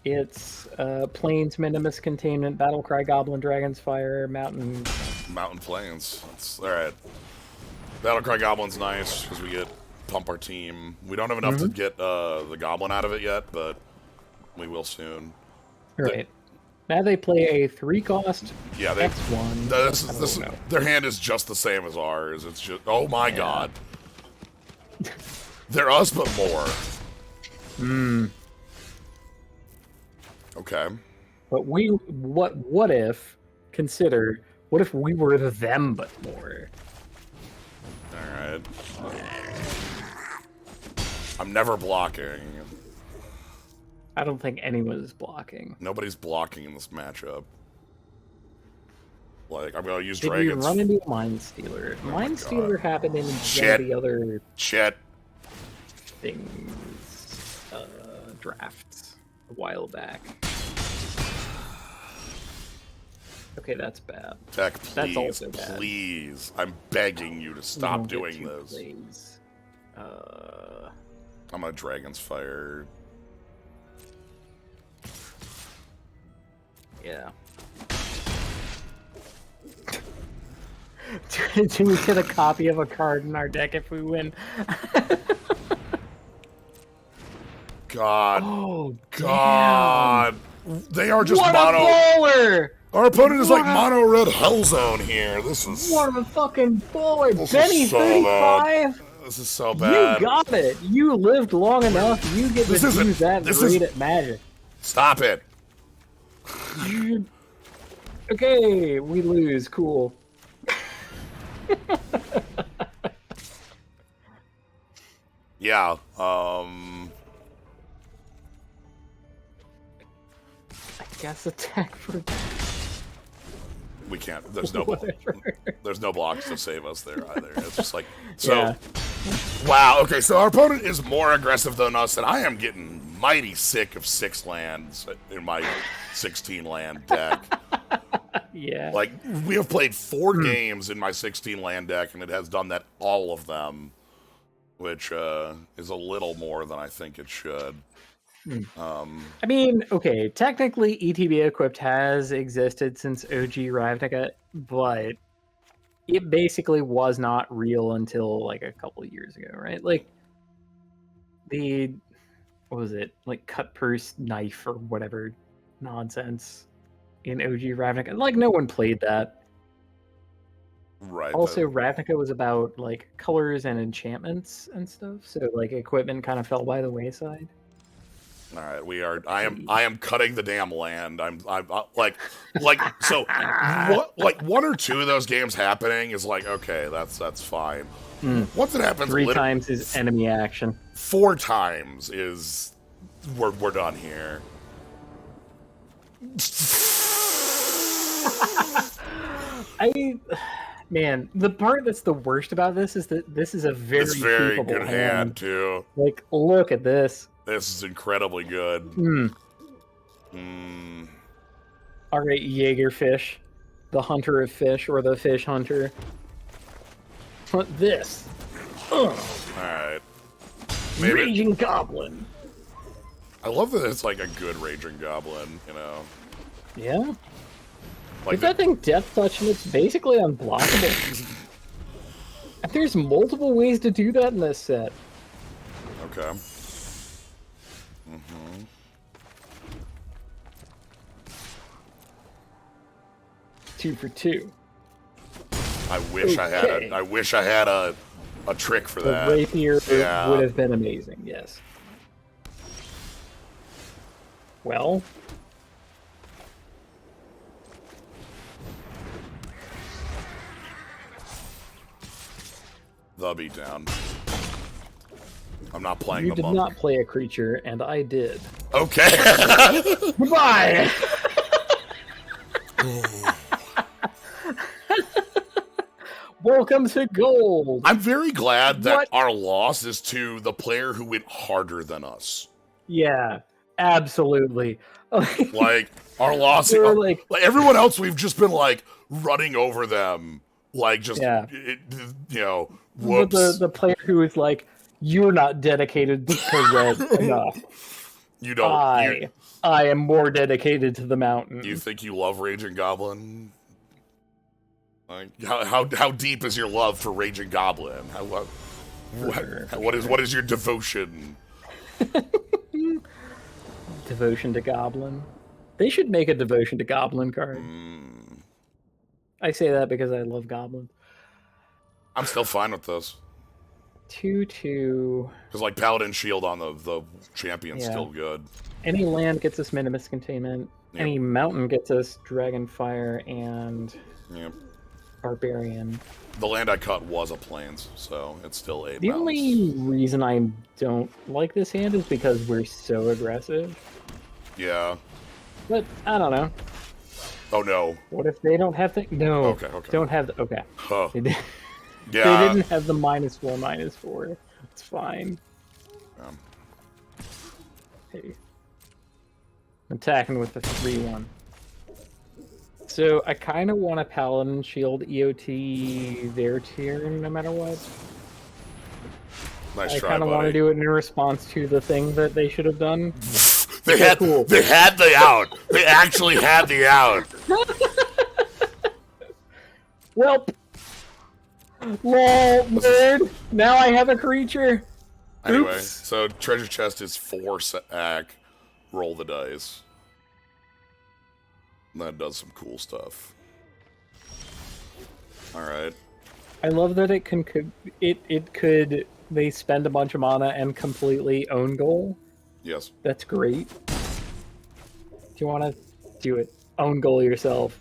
It's Plains Minimus Containment, Battlecry Goblin Dragon's Fire, Mountain. Mountain Plains. That's all right. Battlecry Goblin's nice because we get pump our team. We don't have enough to get the Goblin out of it yet, but we will soon. Right. Now they play a 3-cost Yeah, X1. Their hand is just the same as ours. It's just, oh my god. They're us, but more. Okay. But what if, consider, what if we were them but more? Alright. I'm never blocking. I don't think anyone is blocking. Nobody's blocking in this matchup. Like, I'm gonna use Did dragons. you run into a Mind Stealer? Mind Stealer happened in one Shit. of the other Shit. things, drafts a while back. Okay, that's bad. Tech, That's please, also bad. please. I'm begging you to stop Don't get doing 2 this. plays. I'm gonna Dragon's Fire. Yeah. Do we get a copy of a card in our deck if we win? God. Oh, God. They are just what mono. a baller! Our opponent is like What a- mono red Hellzone here. This is. What a fucking baller! This is Benny so 35! This is so bad. You got it! You lived long enough, you get This to isn't- use that this great is- at Magic. Stop it. Okay, we lose. Cool. Yeah. I guess attack for We can't. There's no. whatever. There's no blocks to save us there either. It's just like so. Yeah. Wow. Okay. So our opponent is more aggressive than us, and I am getting mighty sick of 6 lands in my 16 land deck. Yeah. Like we have played 4 games in my 16 land deck, and it has done that all of them, which is a little more than I think it should. I mean, okay, technically ETB equipped has existed since OG Ravnica, but it basically was not real until like a couple of years ago, right? Like the what was it? Like cut purse knife or whatever nonsense in OG Ravnica. Like no one played that. Right. Also, Ravnica was about like colors and enchantments and stuff, so like equipment kind of fell by the wayside. All right, we are. I am cutting the damn land. I'm like so. Like 1 or 2 of those games happening is like okay, that's fine. Once it happens 3 times is enemy action. 4 times is we're done here. Man, the part that's the worst about this is that this is a very, It's very capable good hand too. Like, look at this. This is incredibly good. All right, Jaegerfish, the hunter of fish, or the fish hunter. What this? All right. Maybe Raging Goblin. I love that it's like a good raging goblin. You know, Yeah. like If that thing Death Touch, and it's basically unblockable. And there's multiple ways to do that in this set. okay. 2 for 2. I wish I had Okay. I wish I had a trick for The that. rapier Yeah. would have been amazing, yes. Well, The beatdown. I'm not playing You the did monkey. not play a creature, and I did. Okay. Goodbye! Welcome to gold! I'm very glad that What? our loss is to the player who went harder than us. Yeah, absolutely. Like, our loss... They were like, everyone else, we've just been, like, running over them. Like, just, yeah. you know, But whoops. the player who is like, you're not dedicated to red enough. You don't... I am more dedicated to the mountain. You think you love Raging Goblin? Like, how deep is your love for Raging Goblin? What is your devotion? Devotion to Goblin. They should make a devotion to Goblin card. I say that because I love goblins. I'm still fine with this. 2/2. Because, like, Paladin Shield on the champion's Yeah. still good. Any land gets us Minimus Containment. Yep. Any mountain gets us Dragonfire and Yep. Barbarian. The land I cut was a plains, so it's still a The mountains. only reason I don't like this hand is because we're so aggressive. Yeah. But I don't know. Oh, no. What if they don't have the... No. Okay. Don't have the... Okay. Huh. They, did, Yeah. they didn't have the -4/-4. It's fine. Hey. I'm attacking with the 3/1. So I kind of want a Paladin Shield EOT their turn no matter what. Nice I try, kind of want to buddy. do it in response to the thing that they should have done. They had the out. They actually had the out. Welp! Lol, nerd! Now I have a creature! Anyway, Oops. so treasure chest is 4 sack. Roll the dice. And that does some cool stuff. Alright. I love that it could they spend a bunch of mana and completely own goal. Yes. That's great. Do you want to do it? Own goal yourself.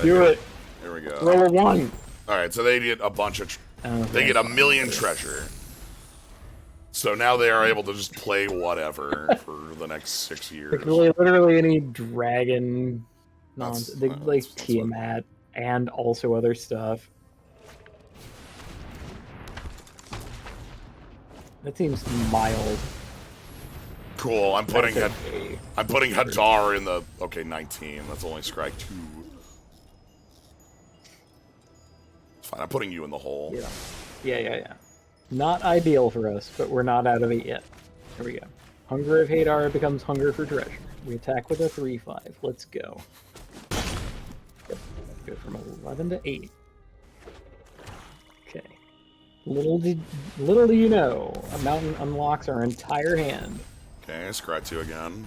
Do it. Here we go. Roll a 1. Alright, so they get a bunch of... They get 1,000,000 treasure. So now they are able to just play whatever for the next 6 years. Literally any dragon That's- They that's like what- Tiamat and also other stuff. That seems mild. Cool. I'm putting That's okay. Hadar in the 19. That's only scry 2. It's fine. I'm putting you in the hole. Yeah. Not ideal for us, but we're not out of it yet. Here we go. Hunger of Hadar becomes hunger for treasure. We attack with a 3/5. Let's go. Yep. Go from 11 to 8. Okay. Little do you know, a mountain unlocks our entire hand. Okay, scry 2 again.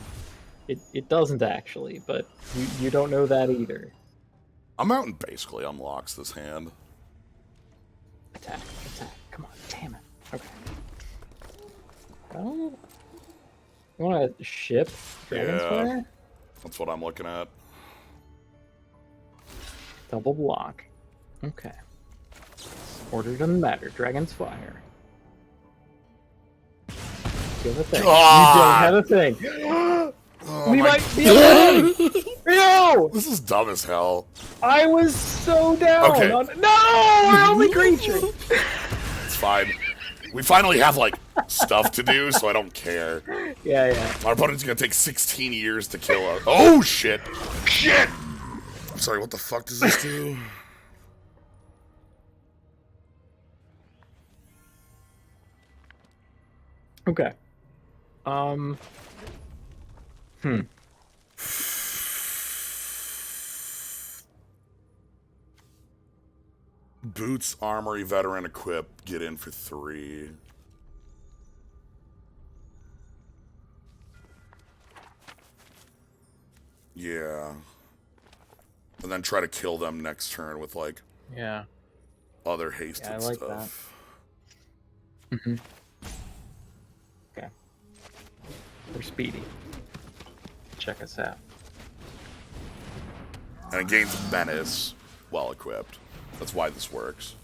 It doesn't actually, but you don't know that either. A mountain basically unlocks this hand. Attack. Come on, damn it. Okay. Well, you want to ship Dragon's Yeah. Fire? That's what I'm looking at. Double block. Okay. Order doesn't matter. Dragon's Fire. You have a thing. God! You don't have a thing. Oh We my- might be able to. No! This is dumb as hell. I was so down. Okay. No! Our only creature! It's fine. We finally have, like, stuff to do, so I don't care. Yeah. Our opponent's gonna take 16 years to kill us. Oh, shit! Shit! I'm sorry, what the fuck does this do? Okay. Boots, armory, veteran, equip, get in for 3. Yeah. And then try to kill them next turn with, like, Yeah. other hasted Yeah, I like stuff. Okay. We're speedy. Check us out. And it gains menace while equipped. That's why this works.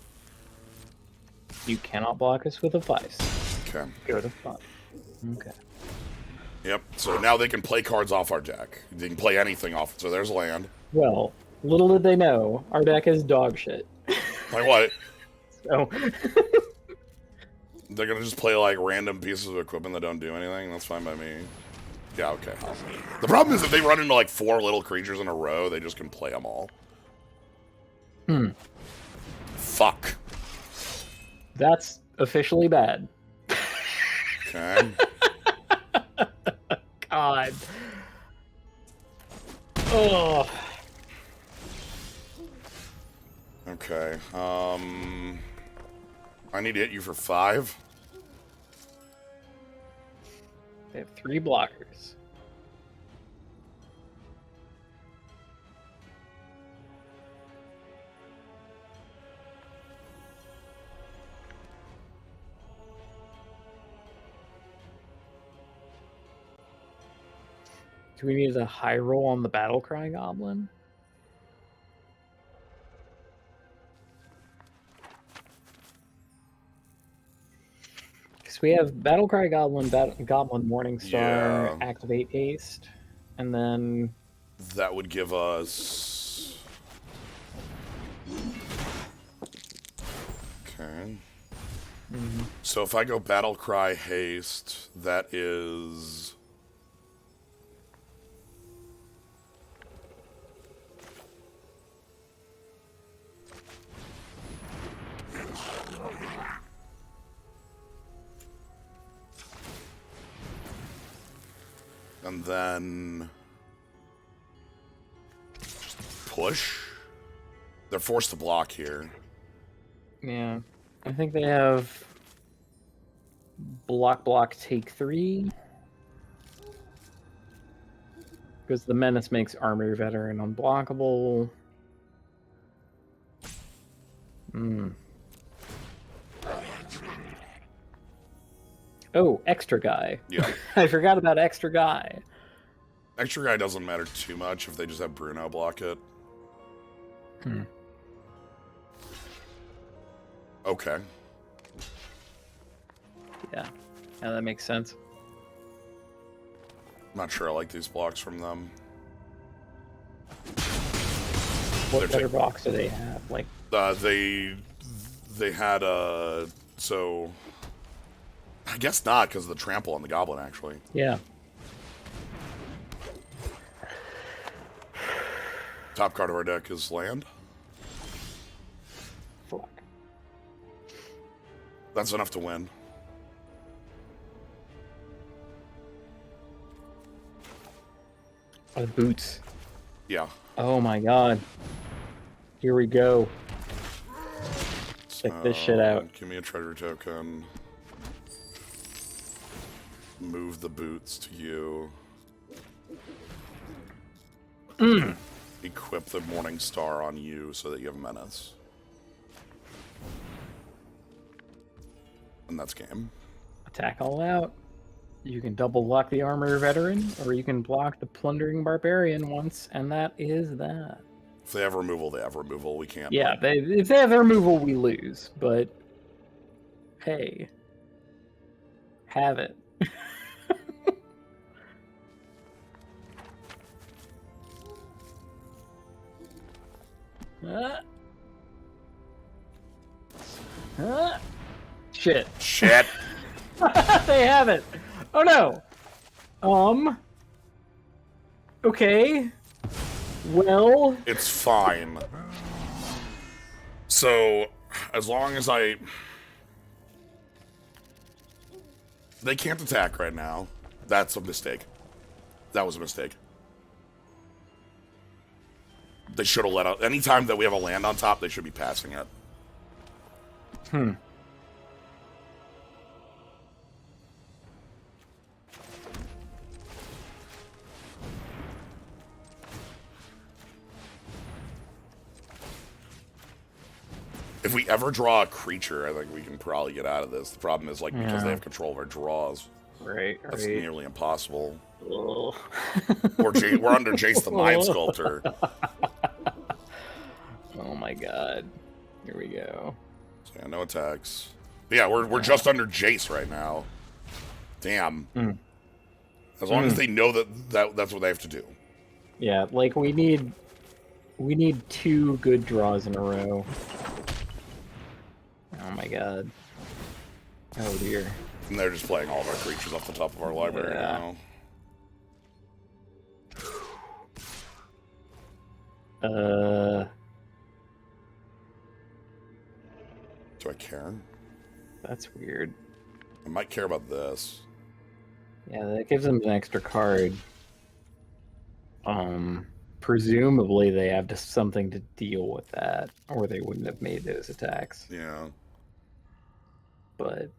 You cannot block us with a vice. Okay. Go to 5. Okay. Yep. So now they can play cards off our deck. They can play anything off. So there's land. Well, little did they know, our deck is dog shit. Like what? So They're gonna just play like random pieces of equipment that don't do anything. That's fine by me. Yeah. Okay. The problem is if they run into like 4 little creatures in a row, they just can play them all. Fuck. That's officially bad. Okay. God. Oh. Okay. I need to hit you for 5. They have 3 blockers. Do we need a high roll on the Battlecry Goblin? Because we have Battlecry Goblin, Goblin Morningstar, Yeah. activate haste, and then That would give us... Okay. So if I go Battlecry Haste, that is... And then... just push? They're forced to block here. yeah, I think they have block, take 3. Because the Menace makes Armor Veteran unblockable. Oh, extra guy. Yeah. I forgot about extra guy. Extra guy doesn't matter too much if they just have Bruno block it. Okay. Yeah, that makes sense. I'm not sure I like these blocks from them. What better box do they have? Like, They had so I guess not because of the trample on the goblin actually. yeah. Top card of our deck is land. Fuck. That's enough to win. Oh, the boots. Yeah. Oh my god. Here we go. Check this shit out. Give me a treasure token. Move the boots to you. Equip the Morning Star on you so that you have Menace. And that's game. Attack all out. You can double block the Armor Veteran, or you can block the Plundering Barbarian once, and that is that. If they have removal, they have removal. We can't. Yeah, if they have removal, we lose, but hey, have it. Shit. Shit. They have it. Oh no. Okay. Well, It's fine. So, as long as they can't attack right now. That's a mistake. That was a mistake. They should have let out. Anytime that we have a land on top, they should be passing it. If we ever draw a creature, I think we can probably get out of this. The problem is, like, because they have control of our draws, right. that's nearly impossible. Ugh. We're under Jace the Mind Sculptor. Oh my god. Here we go. So yeah, no attacks. Yeah, we're just under Jace right now. Damn. Mm. As long as they know that's what they have to do. Yeah, like we need 2 good draws in a row. Oh my god. Oh dear. And they're just playing all of our creatures off the top of our library now. Do I care? That's weird. I might care about this. Yeah, that gives them an extra card. Presumably they have something to deal with that, or they wouldn't have made those attacks. Yeah. But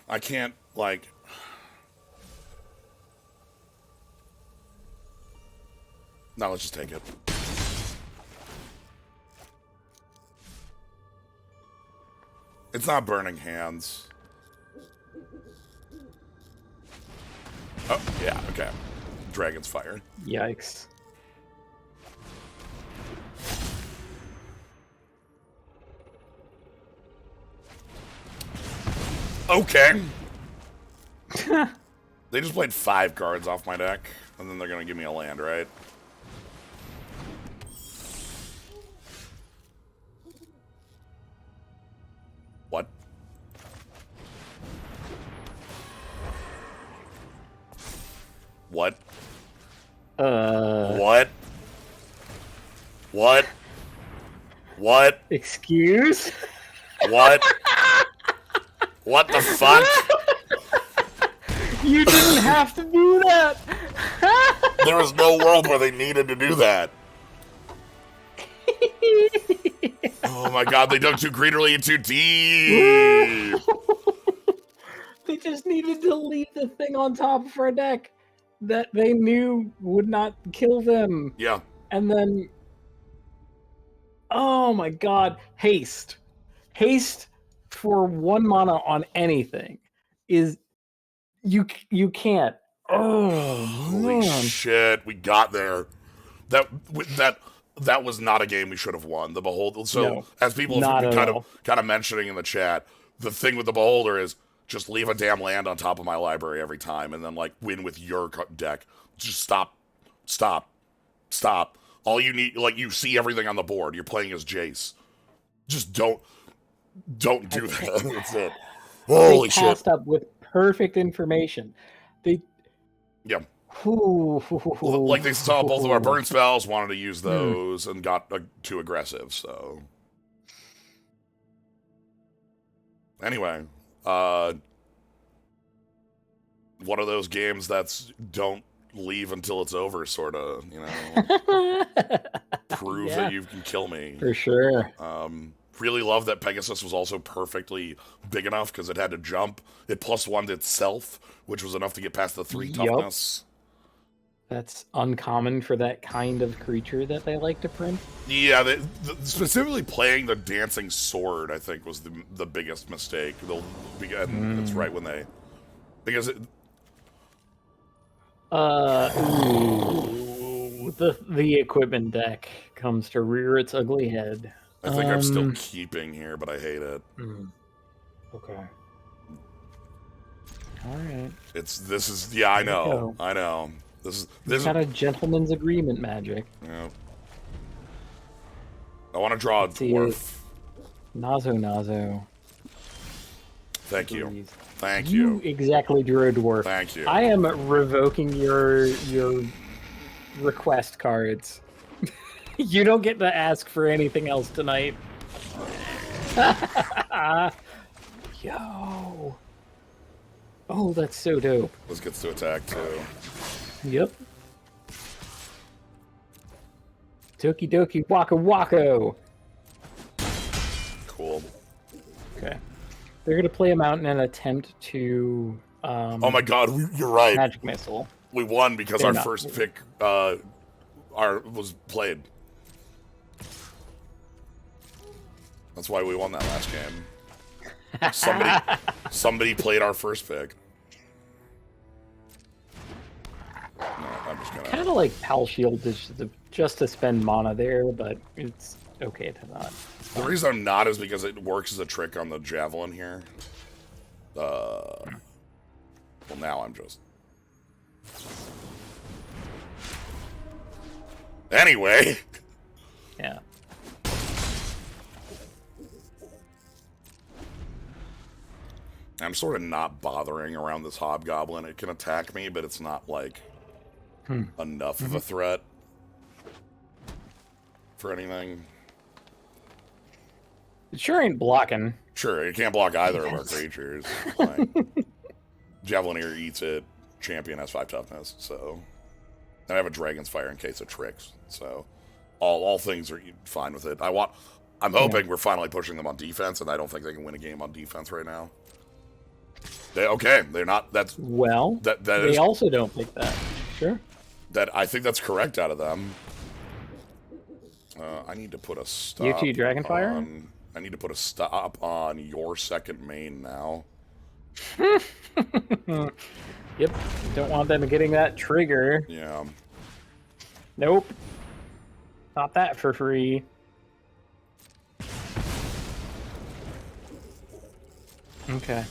I can't, like... No, let's just take it. It's not Burning Hands. Oh, yeah, okay. Dragon's Fire. yikes. Okay. They just played 5 cards off my deck, and then they're gonna give me a land, right? What? What? What? What? What? Excuse? What? What the fuck? You didn't have to do that! There was no world where they needed to do that. Oh my god, they dug too greedily and too deep. They just needed to leave the thing on top of our deck that they knew would not kill them. Yeah. And then... Oh my god. Haste. Haste for 1 mana on anything is... You can't. Oh, holy man. shit, we got there. That was not a game we should have won. The Beholder. So No, as people have been not kind of mentioning in the chat, the thing with the Beholder is just leave a damn land on top of my library every time, and then like win with your deck. Just stop. All you need, like, you see everything on the board. You're playing as Jace. Just don't do that. That's it. Holy shit. They passed up with perfect information. They... Yeah. Like they saw both of our burn spells, wanted to use those, and got too aggressive, so. Anyway, one of those games that's don't leave until it's over, sort of, you know. Prove that you can kill me. For sure. Really love that Pegasus was also perfectly big enough because it had to jump. It +1'd itself, which was enough to get past the 3 toughness. That's uncommon for that kind of creature that they like to print. Yeah, specifically playing the Dancing Sword, I think, was the biggest mistake. That's right when they... Because it... The equipment deck comes to rear its ugly head. I think I'm still keeping here, but I hate it. Okay. All right. Yeah, I know. This is got a gentleman's agreement magic. Yeah. I want to draw a dwarf. Nazo. Thank you. Please. Thank you. You exactly drew a dwarf. Thank you. I am revoking your request cards. You don't get to ask for anything else tonight. Yo. Oh, that's so dope. This gets to attack too. Yep. Toki doki waka wako. Cool. Okay. They're gonna play a mountain and attempt to oh my god, you're right. Magic missile. We won because our first pick was played. That's why we won that last game. Somebody played our first pick. No, I'm just gonna... Kind of like Pal Shield just to spend mana there, but it's okay to not. The reason I'm not is because it works as a trick on the Javelin here. Well, now I'm just... Anyway! Yeah. I'm sort of not bothering around this Hobgoblin. It can attack me, but it's not, like, enough of a threat for anything. It sure ain't blocking. Sure, it can't block either of our creatures. Like, Javelineer eats it. Champion has 5 toughness, so... And I have a Dragon's Fire in case of tricks, so... All things are fine with it. I'm hoping we're finally pushing them on defense, and I don't think they can win a game on defense right now. They're not. That's well. They also don't pick that. Sure. I think that's correct out of them. I need to put a stop. UT Dragonfire. I need to put a stop on your second main now. Yep. Don't want them getting that trigger. Yeah. Nope. Not that for free. Okay.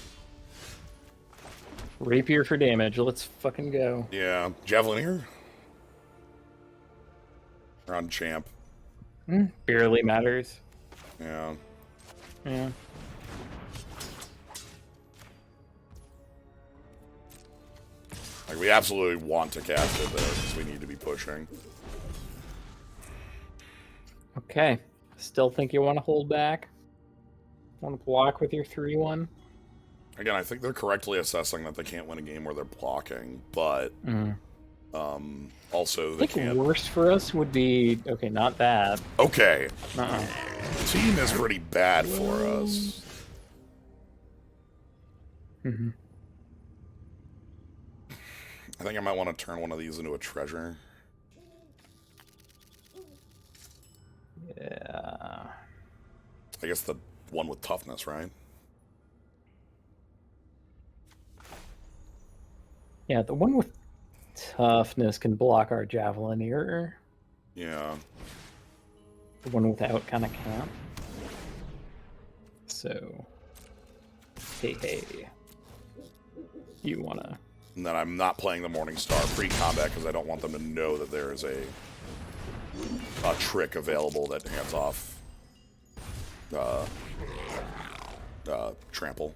Rapier for damage. Let's fucking go. Yeah. Javelineer? We're on champ. Barely matters. Yeah. Yeah. Like, we absolutely want to cast it, though, because we need to be pushing. Okay. Still think you want to hold back? Want to block with your 3-1? Again, I think they're correctly assessing that they can't win a game where they're blocking, but also they can't. Worst for us would be okay, not that. Okay, team is pretty bad for us. I think I might want to turn one of these into a treasure. Yeah. I guess the one with toughness, right? Yeah, the one with toughness can block our Javelineer. Yeah. The one without kind of can't. So, hey. You wanna... And then I'm not playing the Morningstar pre-combat because I don't want them to know that there is a trick available that hands off trample.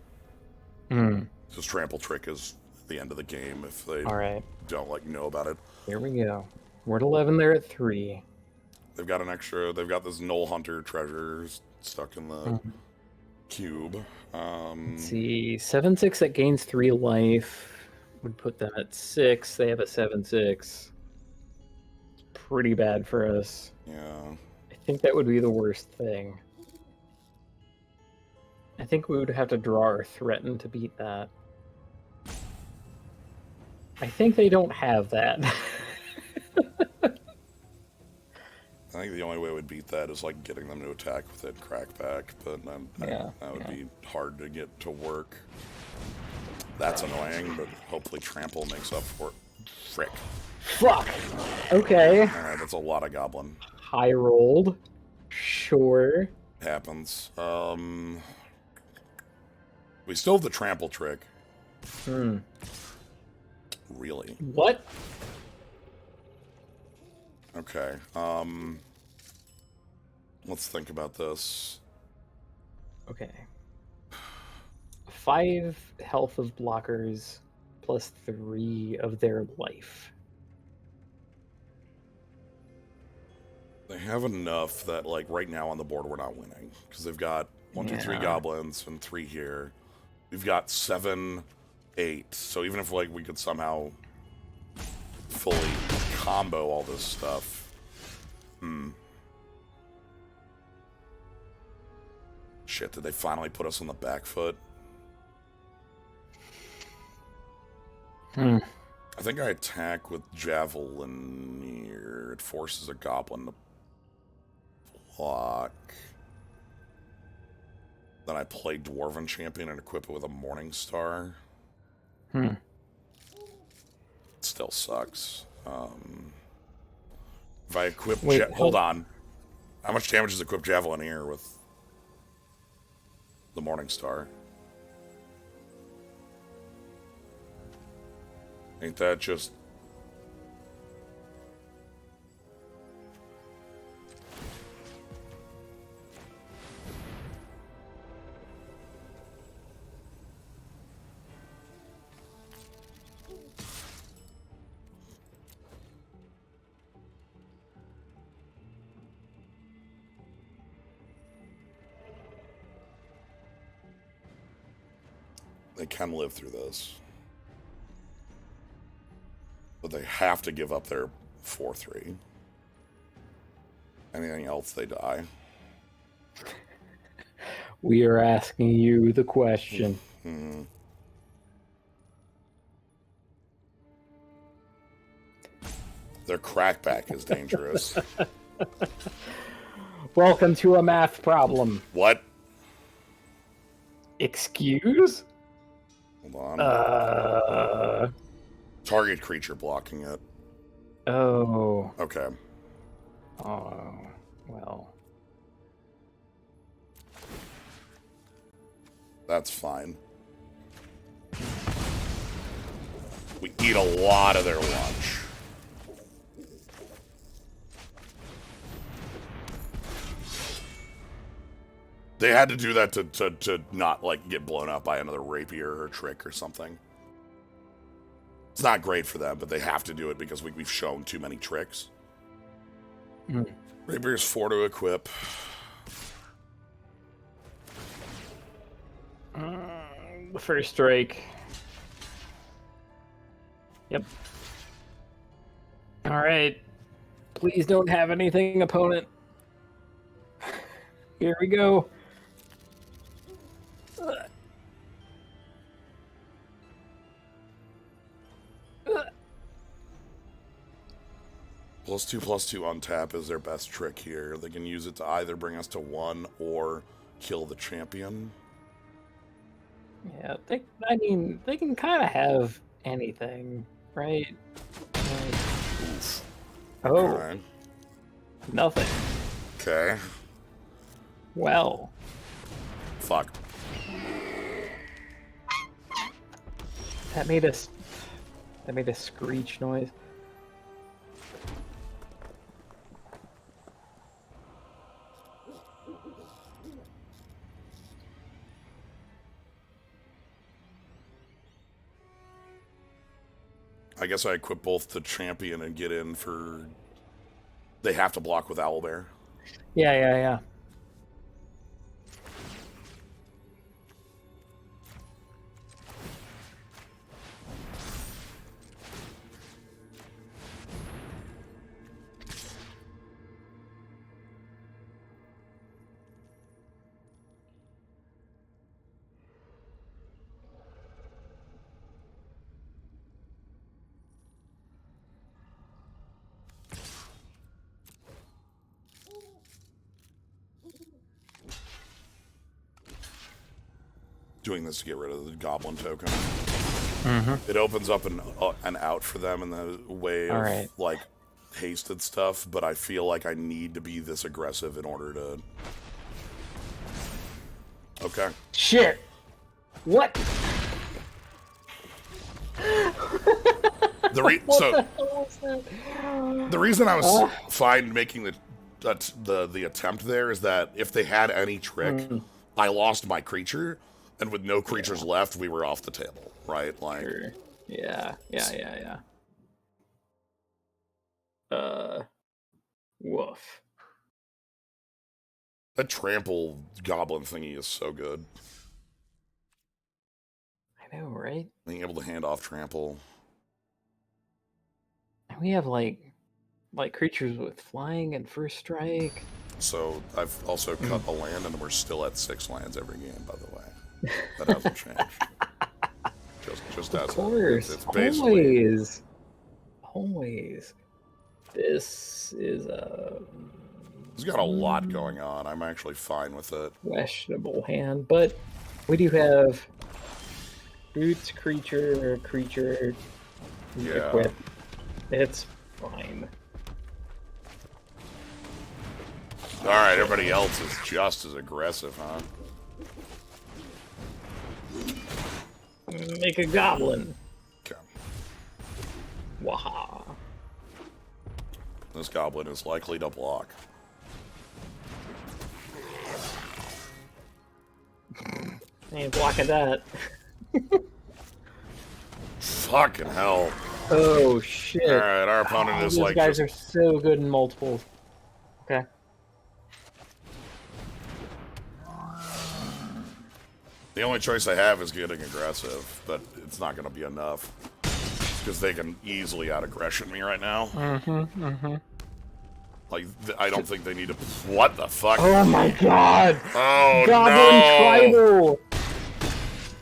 Because trample trick is the end of the game if they don't know about it. Here we go. We're at 11, they're at 3. They've got they've got this Knoll Hunter treasure stuck in the cube. Let's see, 7/6 that gains 3 life would put them at 6. They have a 7/6. Pretty bad for us. Yeah. I think that would be the worst thing. I think we would have to draw or threaten to beat that. I think they don't have that. I think the only way we'd beat that is like getting them to attack with it crackback, but that would be hard to get to work. That's annoying, but hopefully trample makes up for it. Frick. Fuck! Okay. Alright, that's a lot of goblin. High rolled. Sure. Happens. We still have the trample trick. Really? What? Okay. Let's think about this. Okay. 5 health of blockers plus 3 of their life. They have enough that, like, right now on the board we're not winning. Because they've got 1, 2, 3 goblins and 3 here. We've got 7, 8. So even if, like, we could somehow fully combo all this stuff. Shit, did they finally put us on the back foot? I think I attack with Javelineer. It forces a goblin to block. Then I play Dwarven Champion and equip it with a Morningstar. It's still sucks. If I equip... Wait, hold on. How much damage is equip Javelin here with the Morning Star? Ain't that just... They can live through this. But they have to give up their 4-3. Anything else, they die. We are asking you the question. Their crackback is dangerous. Welcome to a math problem. What? Excuse? Hold on. Target creature blocking it. Oh. Okay. Oh, well. That's fine. We eat a lot of their lunch. They had to do that to not, like, get blown up by another rapier or trick or something. It's not great for them, but they have to do it because we've shown too many tricks. Rapier's 4 to equip. The first strike. Yep. Alright. Please don't have anything, opponent. Here we go. +2/+2 on tap is their best trick here. They can use it to either bring us to 1 or kill the champion. Yeah, I mean, they can kind of have anything, right? Like, oh, Okay. nothing. Okay. Well. Fuck. That made a screech noise. I guess I equip both the champion and get in for... They have to block with Owlbear. Yeah. Doing this to get rid of the goblin token. Mm-hmm. It opens up an out for them in the way of, like, hasted stuff, but I feel like I need to be this aggressive in order to... Okay. Shit! What? The reason I was fine making the attempt there is that if they had any trick, I lost my creature, and with no creatures left, we were off the table, right? Like, Sure. Yeah. Woof. that trample goblin thingy is so good. I know, right? Being able to hand off trample. And we have like creatures with flying and first strike. So I've also cut a land, and we're still at 6 lands every game, by the way. That hasn't changed. Just as Of course, it's basically always. This is a... He's got a lot going on. I'm actually fine with it. questionable hand, but we do have boots, creature, Yeah. Equip. It's fine. Alright, everybody else is just as aggressive, huh? Make a goblin. Okay. Waha. This goblin is likely to block. Ain't blocking that. Fucking hell. Oh shit. Alright, our opponent is These like. guys are so good in multiples. Okay. The only choice I have is getting aggressive, but it's not going to be enough. Because they can easily out-aggression me right now. Like, I don't think they need to... What the fuck? Oh my god! Oh, Goblin no! Tribal!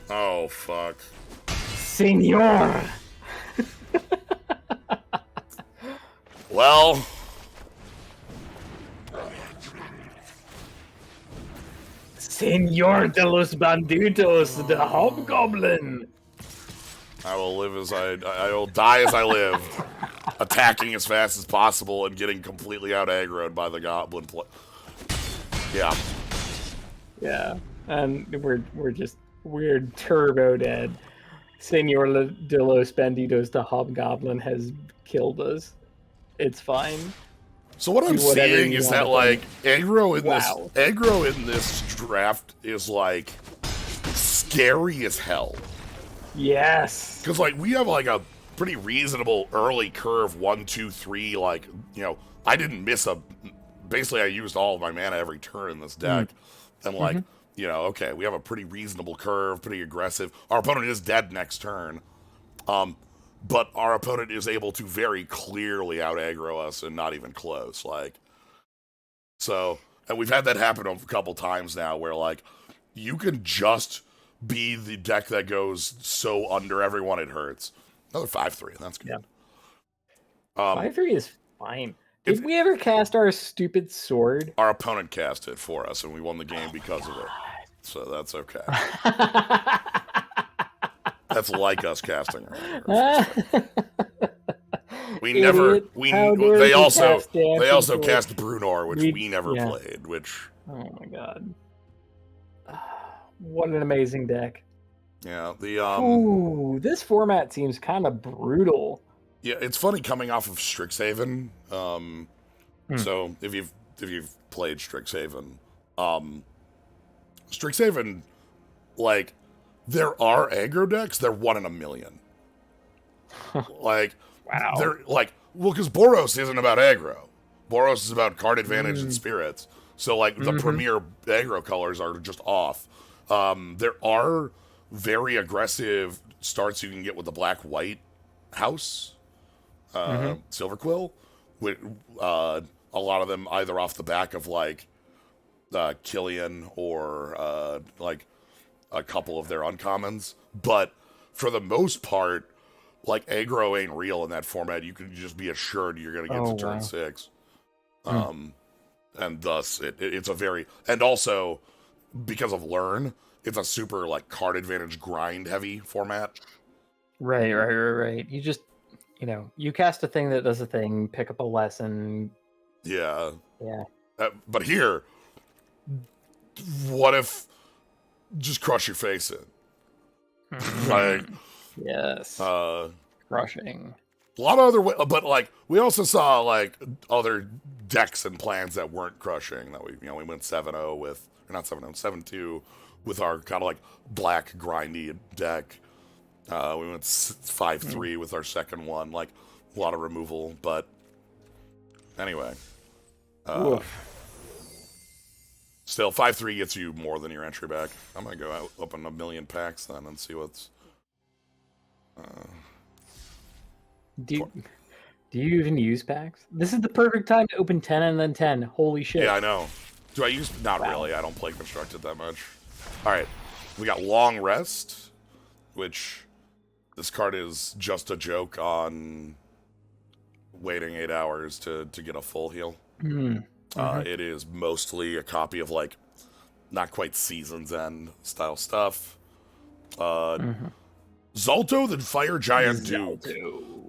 Oh, fuck. Senor! Well... Senor de los Banditos, the Hobgoblin! I will live as I will die as I live, attacking as fast as possible and getting completely out aggroed by the goblin. Yeah. Yeah, and we're turbo dead. Senor de los Banditos, the Hobgoblin, has killed us. It's fine. So what I'm seeing is that like aggro in this draft is like scary as hell. Yes. Because like we have like a pretty reasonable early curve 1, 2, 3. Like I didn't miss a. Basically, I used all of my mana every turn in this deck, and like okay, we have a pretty reasonable curve, pretty aggressive. Our opponent is dead next turn, but our opponent is able to very clearly out aggro us and not even close. Like so, and we've had that happen a couple times now, where like you can just be the deck that goes so under everyone it hurts. Another 5/3, that's good. Yeah. 5/3 is fine. Did we ever cast our stupid sword? Our opponent cast it for us, and we won the game because of it. So that's okay. That's like us casting our We never. They also cast Brunor, which we never played. Which. Oh my god. What an amazing deck. Yeah, Ooh, this format seems kind of brutal. Yeah, it's funny coming off of Strixhaven. So if you've played Strixhaven, Strixhaven, like there are aggro decks. They're 1 in a million. Like wow. They're like because Boros isn't about aggro. Boros is about card advantage and spirits. So like the premier aggro colors are just off. There are very aggressive starts you can get with the black-white house, Silver Quill, with a lot of them either off the back of like Killian or like a couple of their uncommons. But for the most part, like aggro ain't real in that format. You can just be assured you're going to get to turn 6, and thus it's a very and also because of Learn. It's a super, like, card advantage grind-heavy format. Right. You just, you cast a thing that does a thing, pick up a lesson. Yeah. Yeah. But here, what if just crush your face in? Like... Yes. Crushing. A lot of other... But, like, we also saw, like, other decks and plans that weren't crushing. That we went 7-0 with... Or not 7-0, 7-2... with our kind of like black grindy deck. We went 5-3 with our second one, like a lot of removal, but anyway. Still, 5-3 gets you more than your entry back. I'm gonna go out, open a million packs then and see what's... Do you even use packs? This is the perfect time to open 10 and then 10. Holy shit. Yeah, I know. Do I use... Not really, I don't play Constructed that much. Alright, we got Long Rest, which this card is just a joke on waiting 8 hours to get a full heal. It is mostly a copy of, like, not quite Season's End style stuff. Zolto the Fire Giant Duke.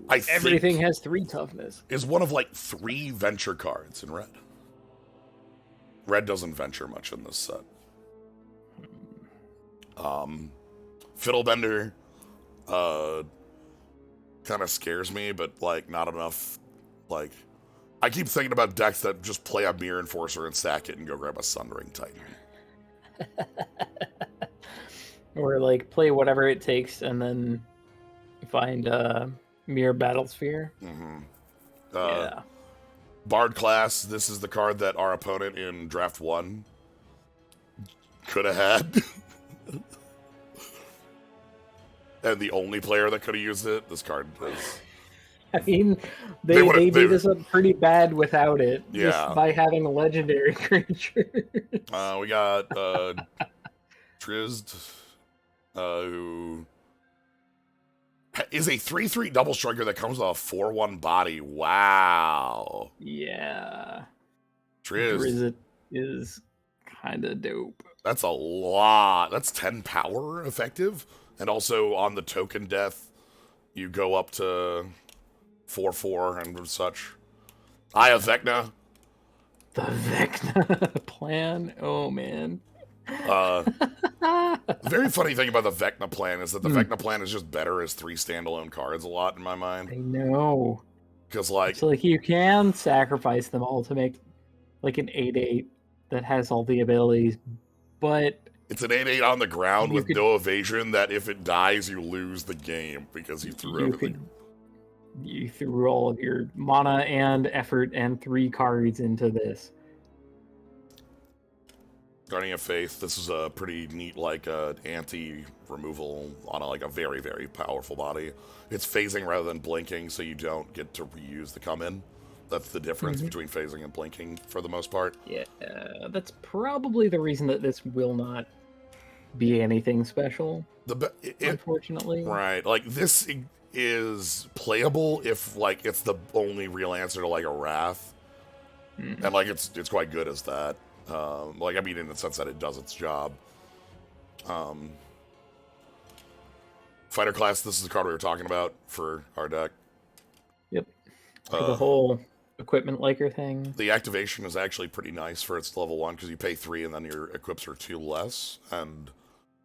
I Everything think has 3 toughness. is one of like 3 venture cards in red. Red doesn't venture much in this set. Fiddlebender kind of scares me, but like not enough. Like, I keep thinking about decks that just play a Mirror Enforcer and stack it and go grab a Sundering Titan. Or like play whatever it takes and then find Mirror Battlesphere. Yeah. Bard class, this is the card that our opponent in draft 1 could have had. And the only player that could have used it, this card is. I mean, they beat us up pretty bad without it, just by having a legendary creature. We got Trizd, who is a 3/3 double striker that comes with a 4/1 body. Wow. Yeah. Trizd is kind of dope. That's a lot. That's 10 power effective. And also on the token death, you go up to 4/4 and such. I have Vecna. The Vecna plan. Oh, man. The very funny thing about the Vecna plan is that the Vecna plan is just better as 3 standalone cards a lot in my mind. I know. Because, like... So, like, you can sacrifice them all to make, like, an 8/8 that has all the abilities, but... It's an 8/8 on the ground with no evasion that if it dies, you lose the game because you threw everything. You threw all of your mana and effort and 3 cards into this. Guardian of Faith, this is a pretty neat, like, anti-removal on a very, very powerful body. It's phasing rather than blinking, so you don't get to reuse the come-in. That's the difference between phasing and blinking for the most part. Yeah, that's probably the reason that this will not be anything special, unfortunately. Right, like, this is playable if, like, it's the only real answer to, like, a Wrath. And, like, it's quite good as that. Like, I mean, in the sense that it does its job. Fighter class, this is the card we were talking about for our deck. Yep. For the whole equipment liker thing. The activation is actually pretty nice for its level 1, because you pay 3 and then your equips are 2 less. And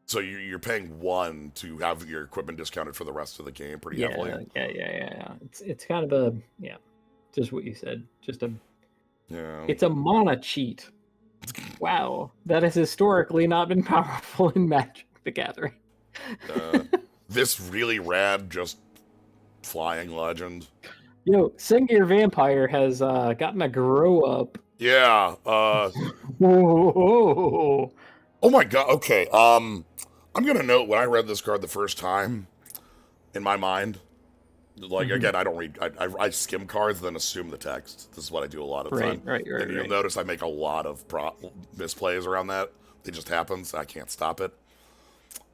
so you're paying 1 to have your equipment discounted for the rest of the game pretty heavily. Yeah. It's kind of a, just what you said. Just a... Yeah. It's a mana cheat. Wow, that has historically not been powerful in Magic the Gathering. This really rad, just flying legend. Sengir Vampire has gotten a grow up. Yeah. Whoa. Oh my god. Okay. I'm gonna note when I read this card the first time, in my mind, like again, I don't read. I skim cards, then assume the text. This is what I do a lot of the time. Right. And you'll notice I make a lot of misplays around that. It just happens. I can't stop it.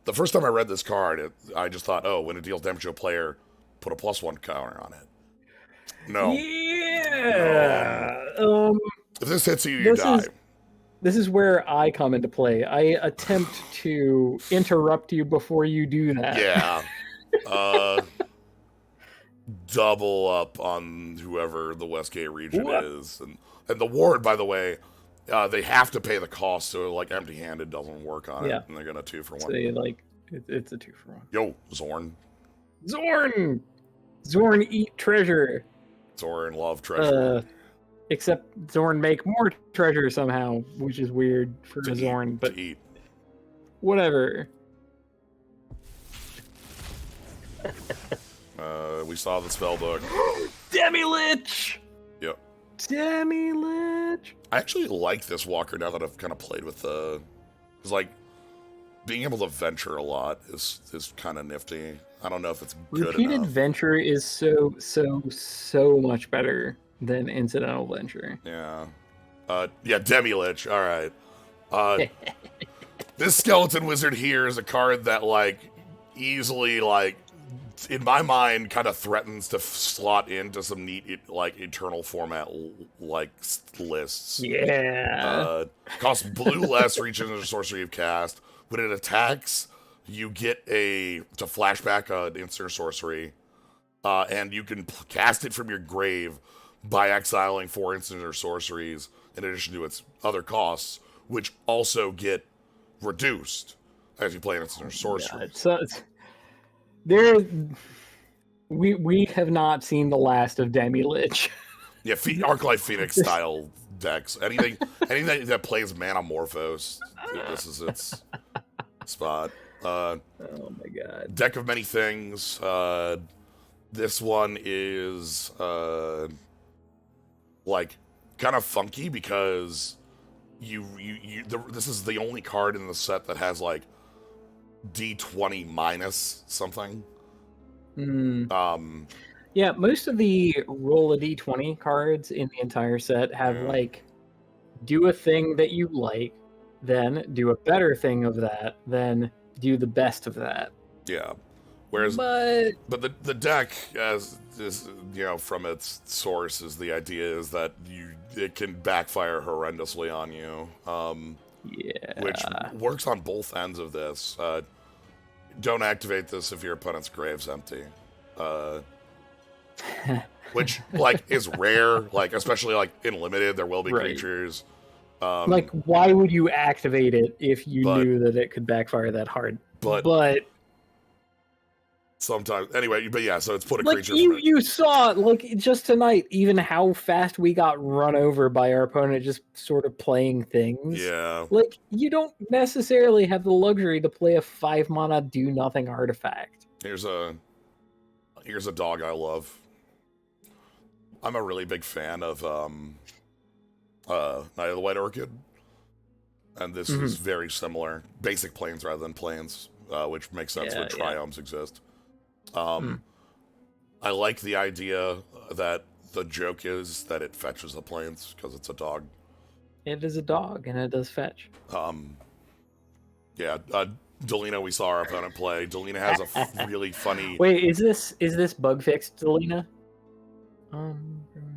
The first time I read this card, I just thought, oh, when it deals damage to a player, put a +1 counter on it. No. Yeah. If this hits you, you die. This is where I come into play. I attempt to interrupt you before you do that. Yeah. Double up on whoever the Westgate region is. And the ward, by the way, they have to pay the cost, so like empty-handed doesn't work on it. And they're gonna 2-for-1. So it's a 2-for-1. Yo, Zorn, eat treasure. Zorn love treasure. Except Zorn make more treasure somehow, which is weird for a Zorn, but to eat. Whatever. We saw the spell book. Demi-Lich! Yep. Demi-Lich! I actually like this Walker now that I've kind of played with the... Because, like, being able to venture a lot is kind of nifty. I don't know if it's good Repeated enough. venture is so much better than incidental venture. Yeah. Yeah, Demi-Lich. All right. This Skeleton Wizard here is a card that, like, easily, like, in my mind, kind of threatens to slot into some neat, like, eternal format, like, lists. Yeah. Costs blue less, reaches into sorcery of cast. When it attacks, you get to flashback an instant sorcery. and you can cast it from your grave by exiling 4 instants or sorceries in addition to its other costs, which also get reduced as you play an instant or sorcery. Yeah, there. We have not seen the last of Demi Lich. Yeah, Arclight Phoenix style decks. Anything that plays Manamorphose, this is its spot. Oh my god. Deck of Many Things. This one is like kind of funky because this is the only card in the set that has like D20 minus something. Yeah, most of the roll a d20 cards in the entire set have like do a thing that you like, then do a better thing of that, then do the best of that. Yeah. Whereas, but the deck, as is, you know, from its source, is the idea is that it can backfire horrendously on you. Yeah. Which works on both ends of this. Don't activate this if your opponent's grave's empty. Which like is rare, like especially like in limited, there will be creatures. Like, why would you activate it if you knew that it could backfire that hard? But sometimes, anyway, but yeah, so it's put a like creature. You saw, like, just tonight, even how fast we got run over by our opponent just sort of playing things. Yeah. Like, you don't necessarily have the luxury to play a 5-mana do-nothing artifact. Here's a dog I love. I'm a really big fan of Night of the White Orchid. And this is very similar. Basic planes rather than planes, which makes sense when triomes exist. I like the idea that the joke is that it fetches the planes because it's a dog. It is a dog, and it does fetch. Yeah, Delina, we saw our opponent play. Delina has a really funny... Wait, is this bug fixed, Delina?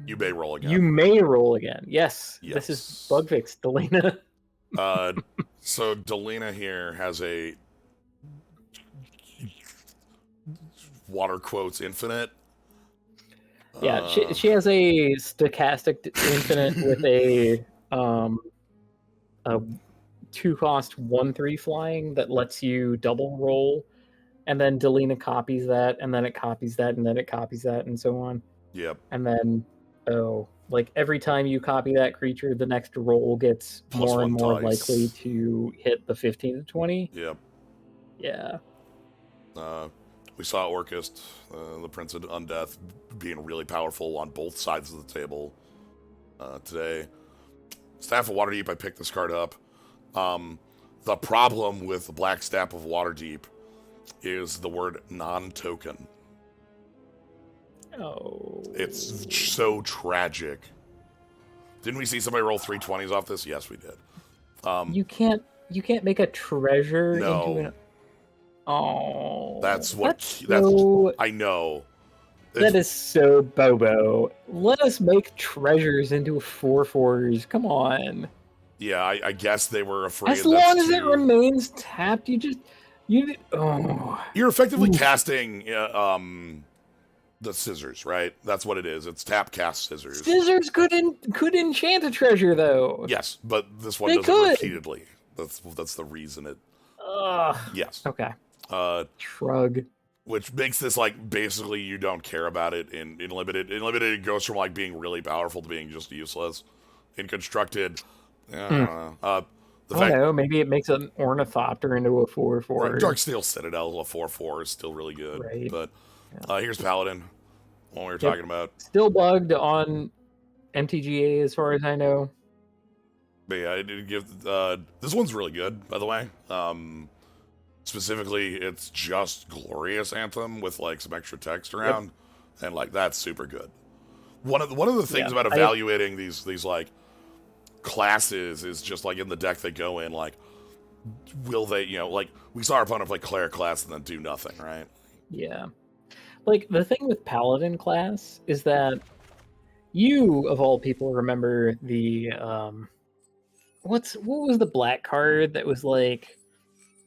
You may roll again. You may roll again. Yes. This is bug fixed, Delina. So Delina here has a water quotes infinite. Yeah, she has a stochastic infinite with a 2-cost 1/3 flying that lets you double roll, and then Delina copies that, and then it copies that, and then it copies that, and so on. Yep. And then like every time you copy that creature, the next roll gets more and more likely to hit the 15 to 20. Yep. Yeah. We saw Orcust, the Prince of Undeath, being really powerful on both sides of the table today. Staff of Waterdeep, I picked this card up. The problem with the Black Staff of Waterdeep is the word non-token. Oh. It's so tragic. Didn't we see somebody roll 3 20s off this? Yes, we did. You can't make a treasure into an... Oh. That's I know. That is so Bobo. Let us make treasures into 4/4s. Come on. Yeah, I guess they were afraid. As long as it remains tapped, you're effectively casting the scissors, right? That's what it is. It's tap cast scissors. Scissors could enchant a treasure, though. Yes, but this one doesn't repeatedly. That's the reason it. Yes. Okay. Shrug. Which makes this like basically you don't care about it in limited. In limited, it goes from like being really powerful to being just useless. In constructed, I don't know. Maybe it makes an Ornithopter into a 4/4. Right, Darksteel Citadel, a 4/4 is still really good. Right. But here's Paladin, one we were talking about. Still bugged on MTGA as far as I know. But yeah, I did give this one's really good, by the way. Specifically, it's just Glorious Anthem with like some extra text around, and like that's super good. One of the things about evaluating these like classes is just like in the deck they go in, like will they, like we saw our opponent play Cleric class and then do nothing, right? Yeah. Like the thing with Paladin class is that you of all people remember the what was the black card that was like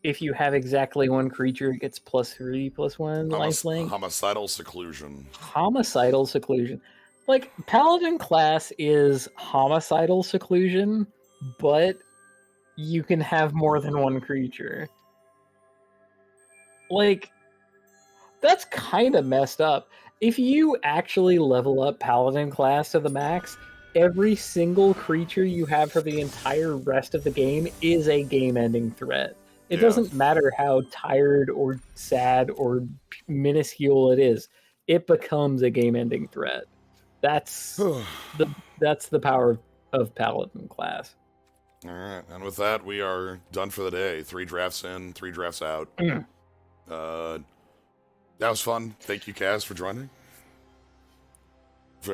if you have exactly one creature, it gets +3/+1 lifelink. Homicidal seclusion. Homicidal seclusion. Like, Paladin class is homicidal seclusion, but you can have more than one creature. Like, that's kind of messed up. If you actually level up Paladin class to the max, every single creature you have for the entire rest of the game is a game-ending threat. It doesn't matter how tired or sad or minuscule it is. It becomes a game-ending threat. That's the power of Paladin class. All right, and with that, we are done for the day. 3 drafts in, 3 drafts out. That was fun. Thank you, Kaz, for joining.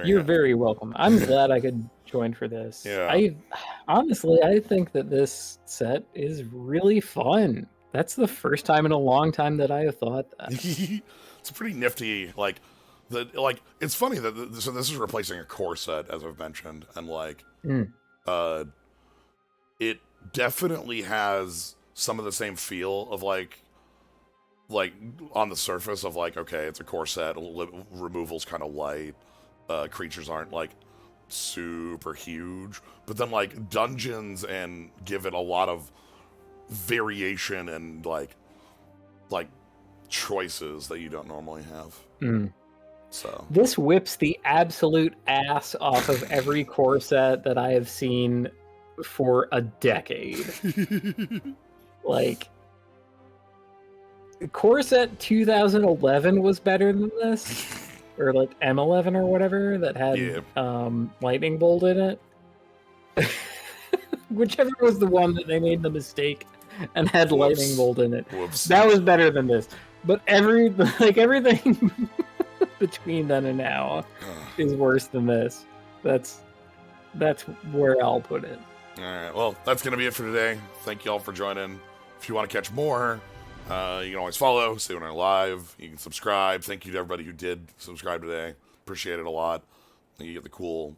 You're very welcome. I'm glad I could join for this. Yeah. I think that this set is really fun. That's the first time in a long time that I have thought that. It's pretty nifty. It's funny that so this is replacing a core set, as I've mentioned, and it definitely has some of the same feel of like on the surface of like, okay, it's a core set, removal's kind of light, creatures aren't like super huge, but then like dungeons and give it a lot of variation and like choices that you don't normally have. So this whips the absolute ass off of every core set that I have seen for a decade. Like, core set 2011 was better than this, or like M11 or whatever that had lightning bolt in it. Whichever was the one that they made the mistake and had lightning bolt in it. Whoops. That was better than this. But everything between then and now is worse than this. That's where I'll put it. All right. Well, that's gonna be it for today. Thank you all for joining. If you want to catch more, you can always follow, stay when I'm live. You can subscribe. Thank you to everybody who did subscribe today. Appreciate it a lot. You get the cool,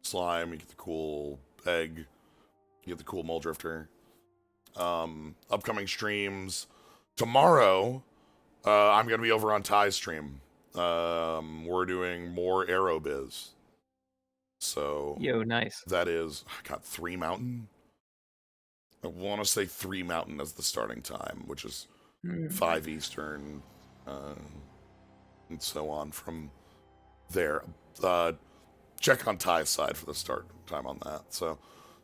slime. You get the cool egg. You get the cool mole drifter. Upcoming streams. Tomorrow, I'm going to be over on Ty's stream. We're doing more Aerobiz. So, yo, nice. That is, I got 3 Mountain. I want to say 3 Mountain as the starting time, which is 5 Eastern, and so on from there. Check on Ty's side for the start time on that. So,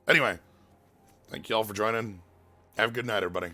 anyway, thank you all for joining. Have a good night, everybody.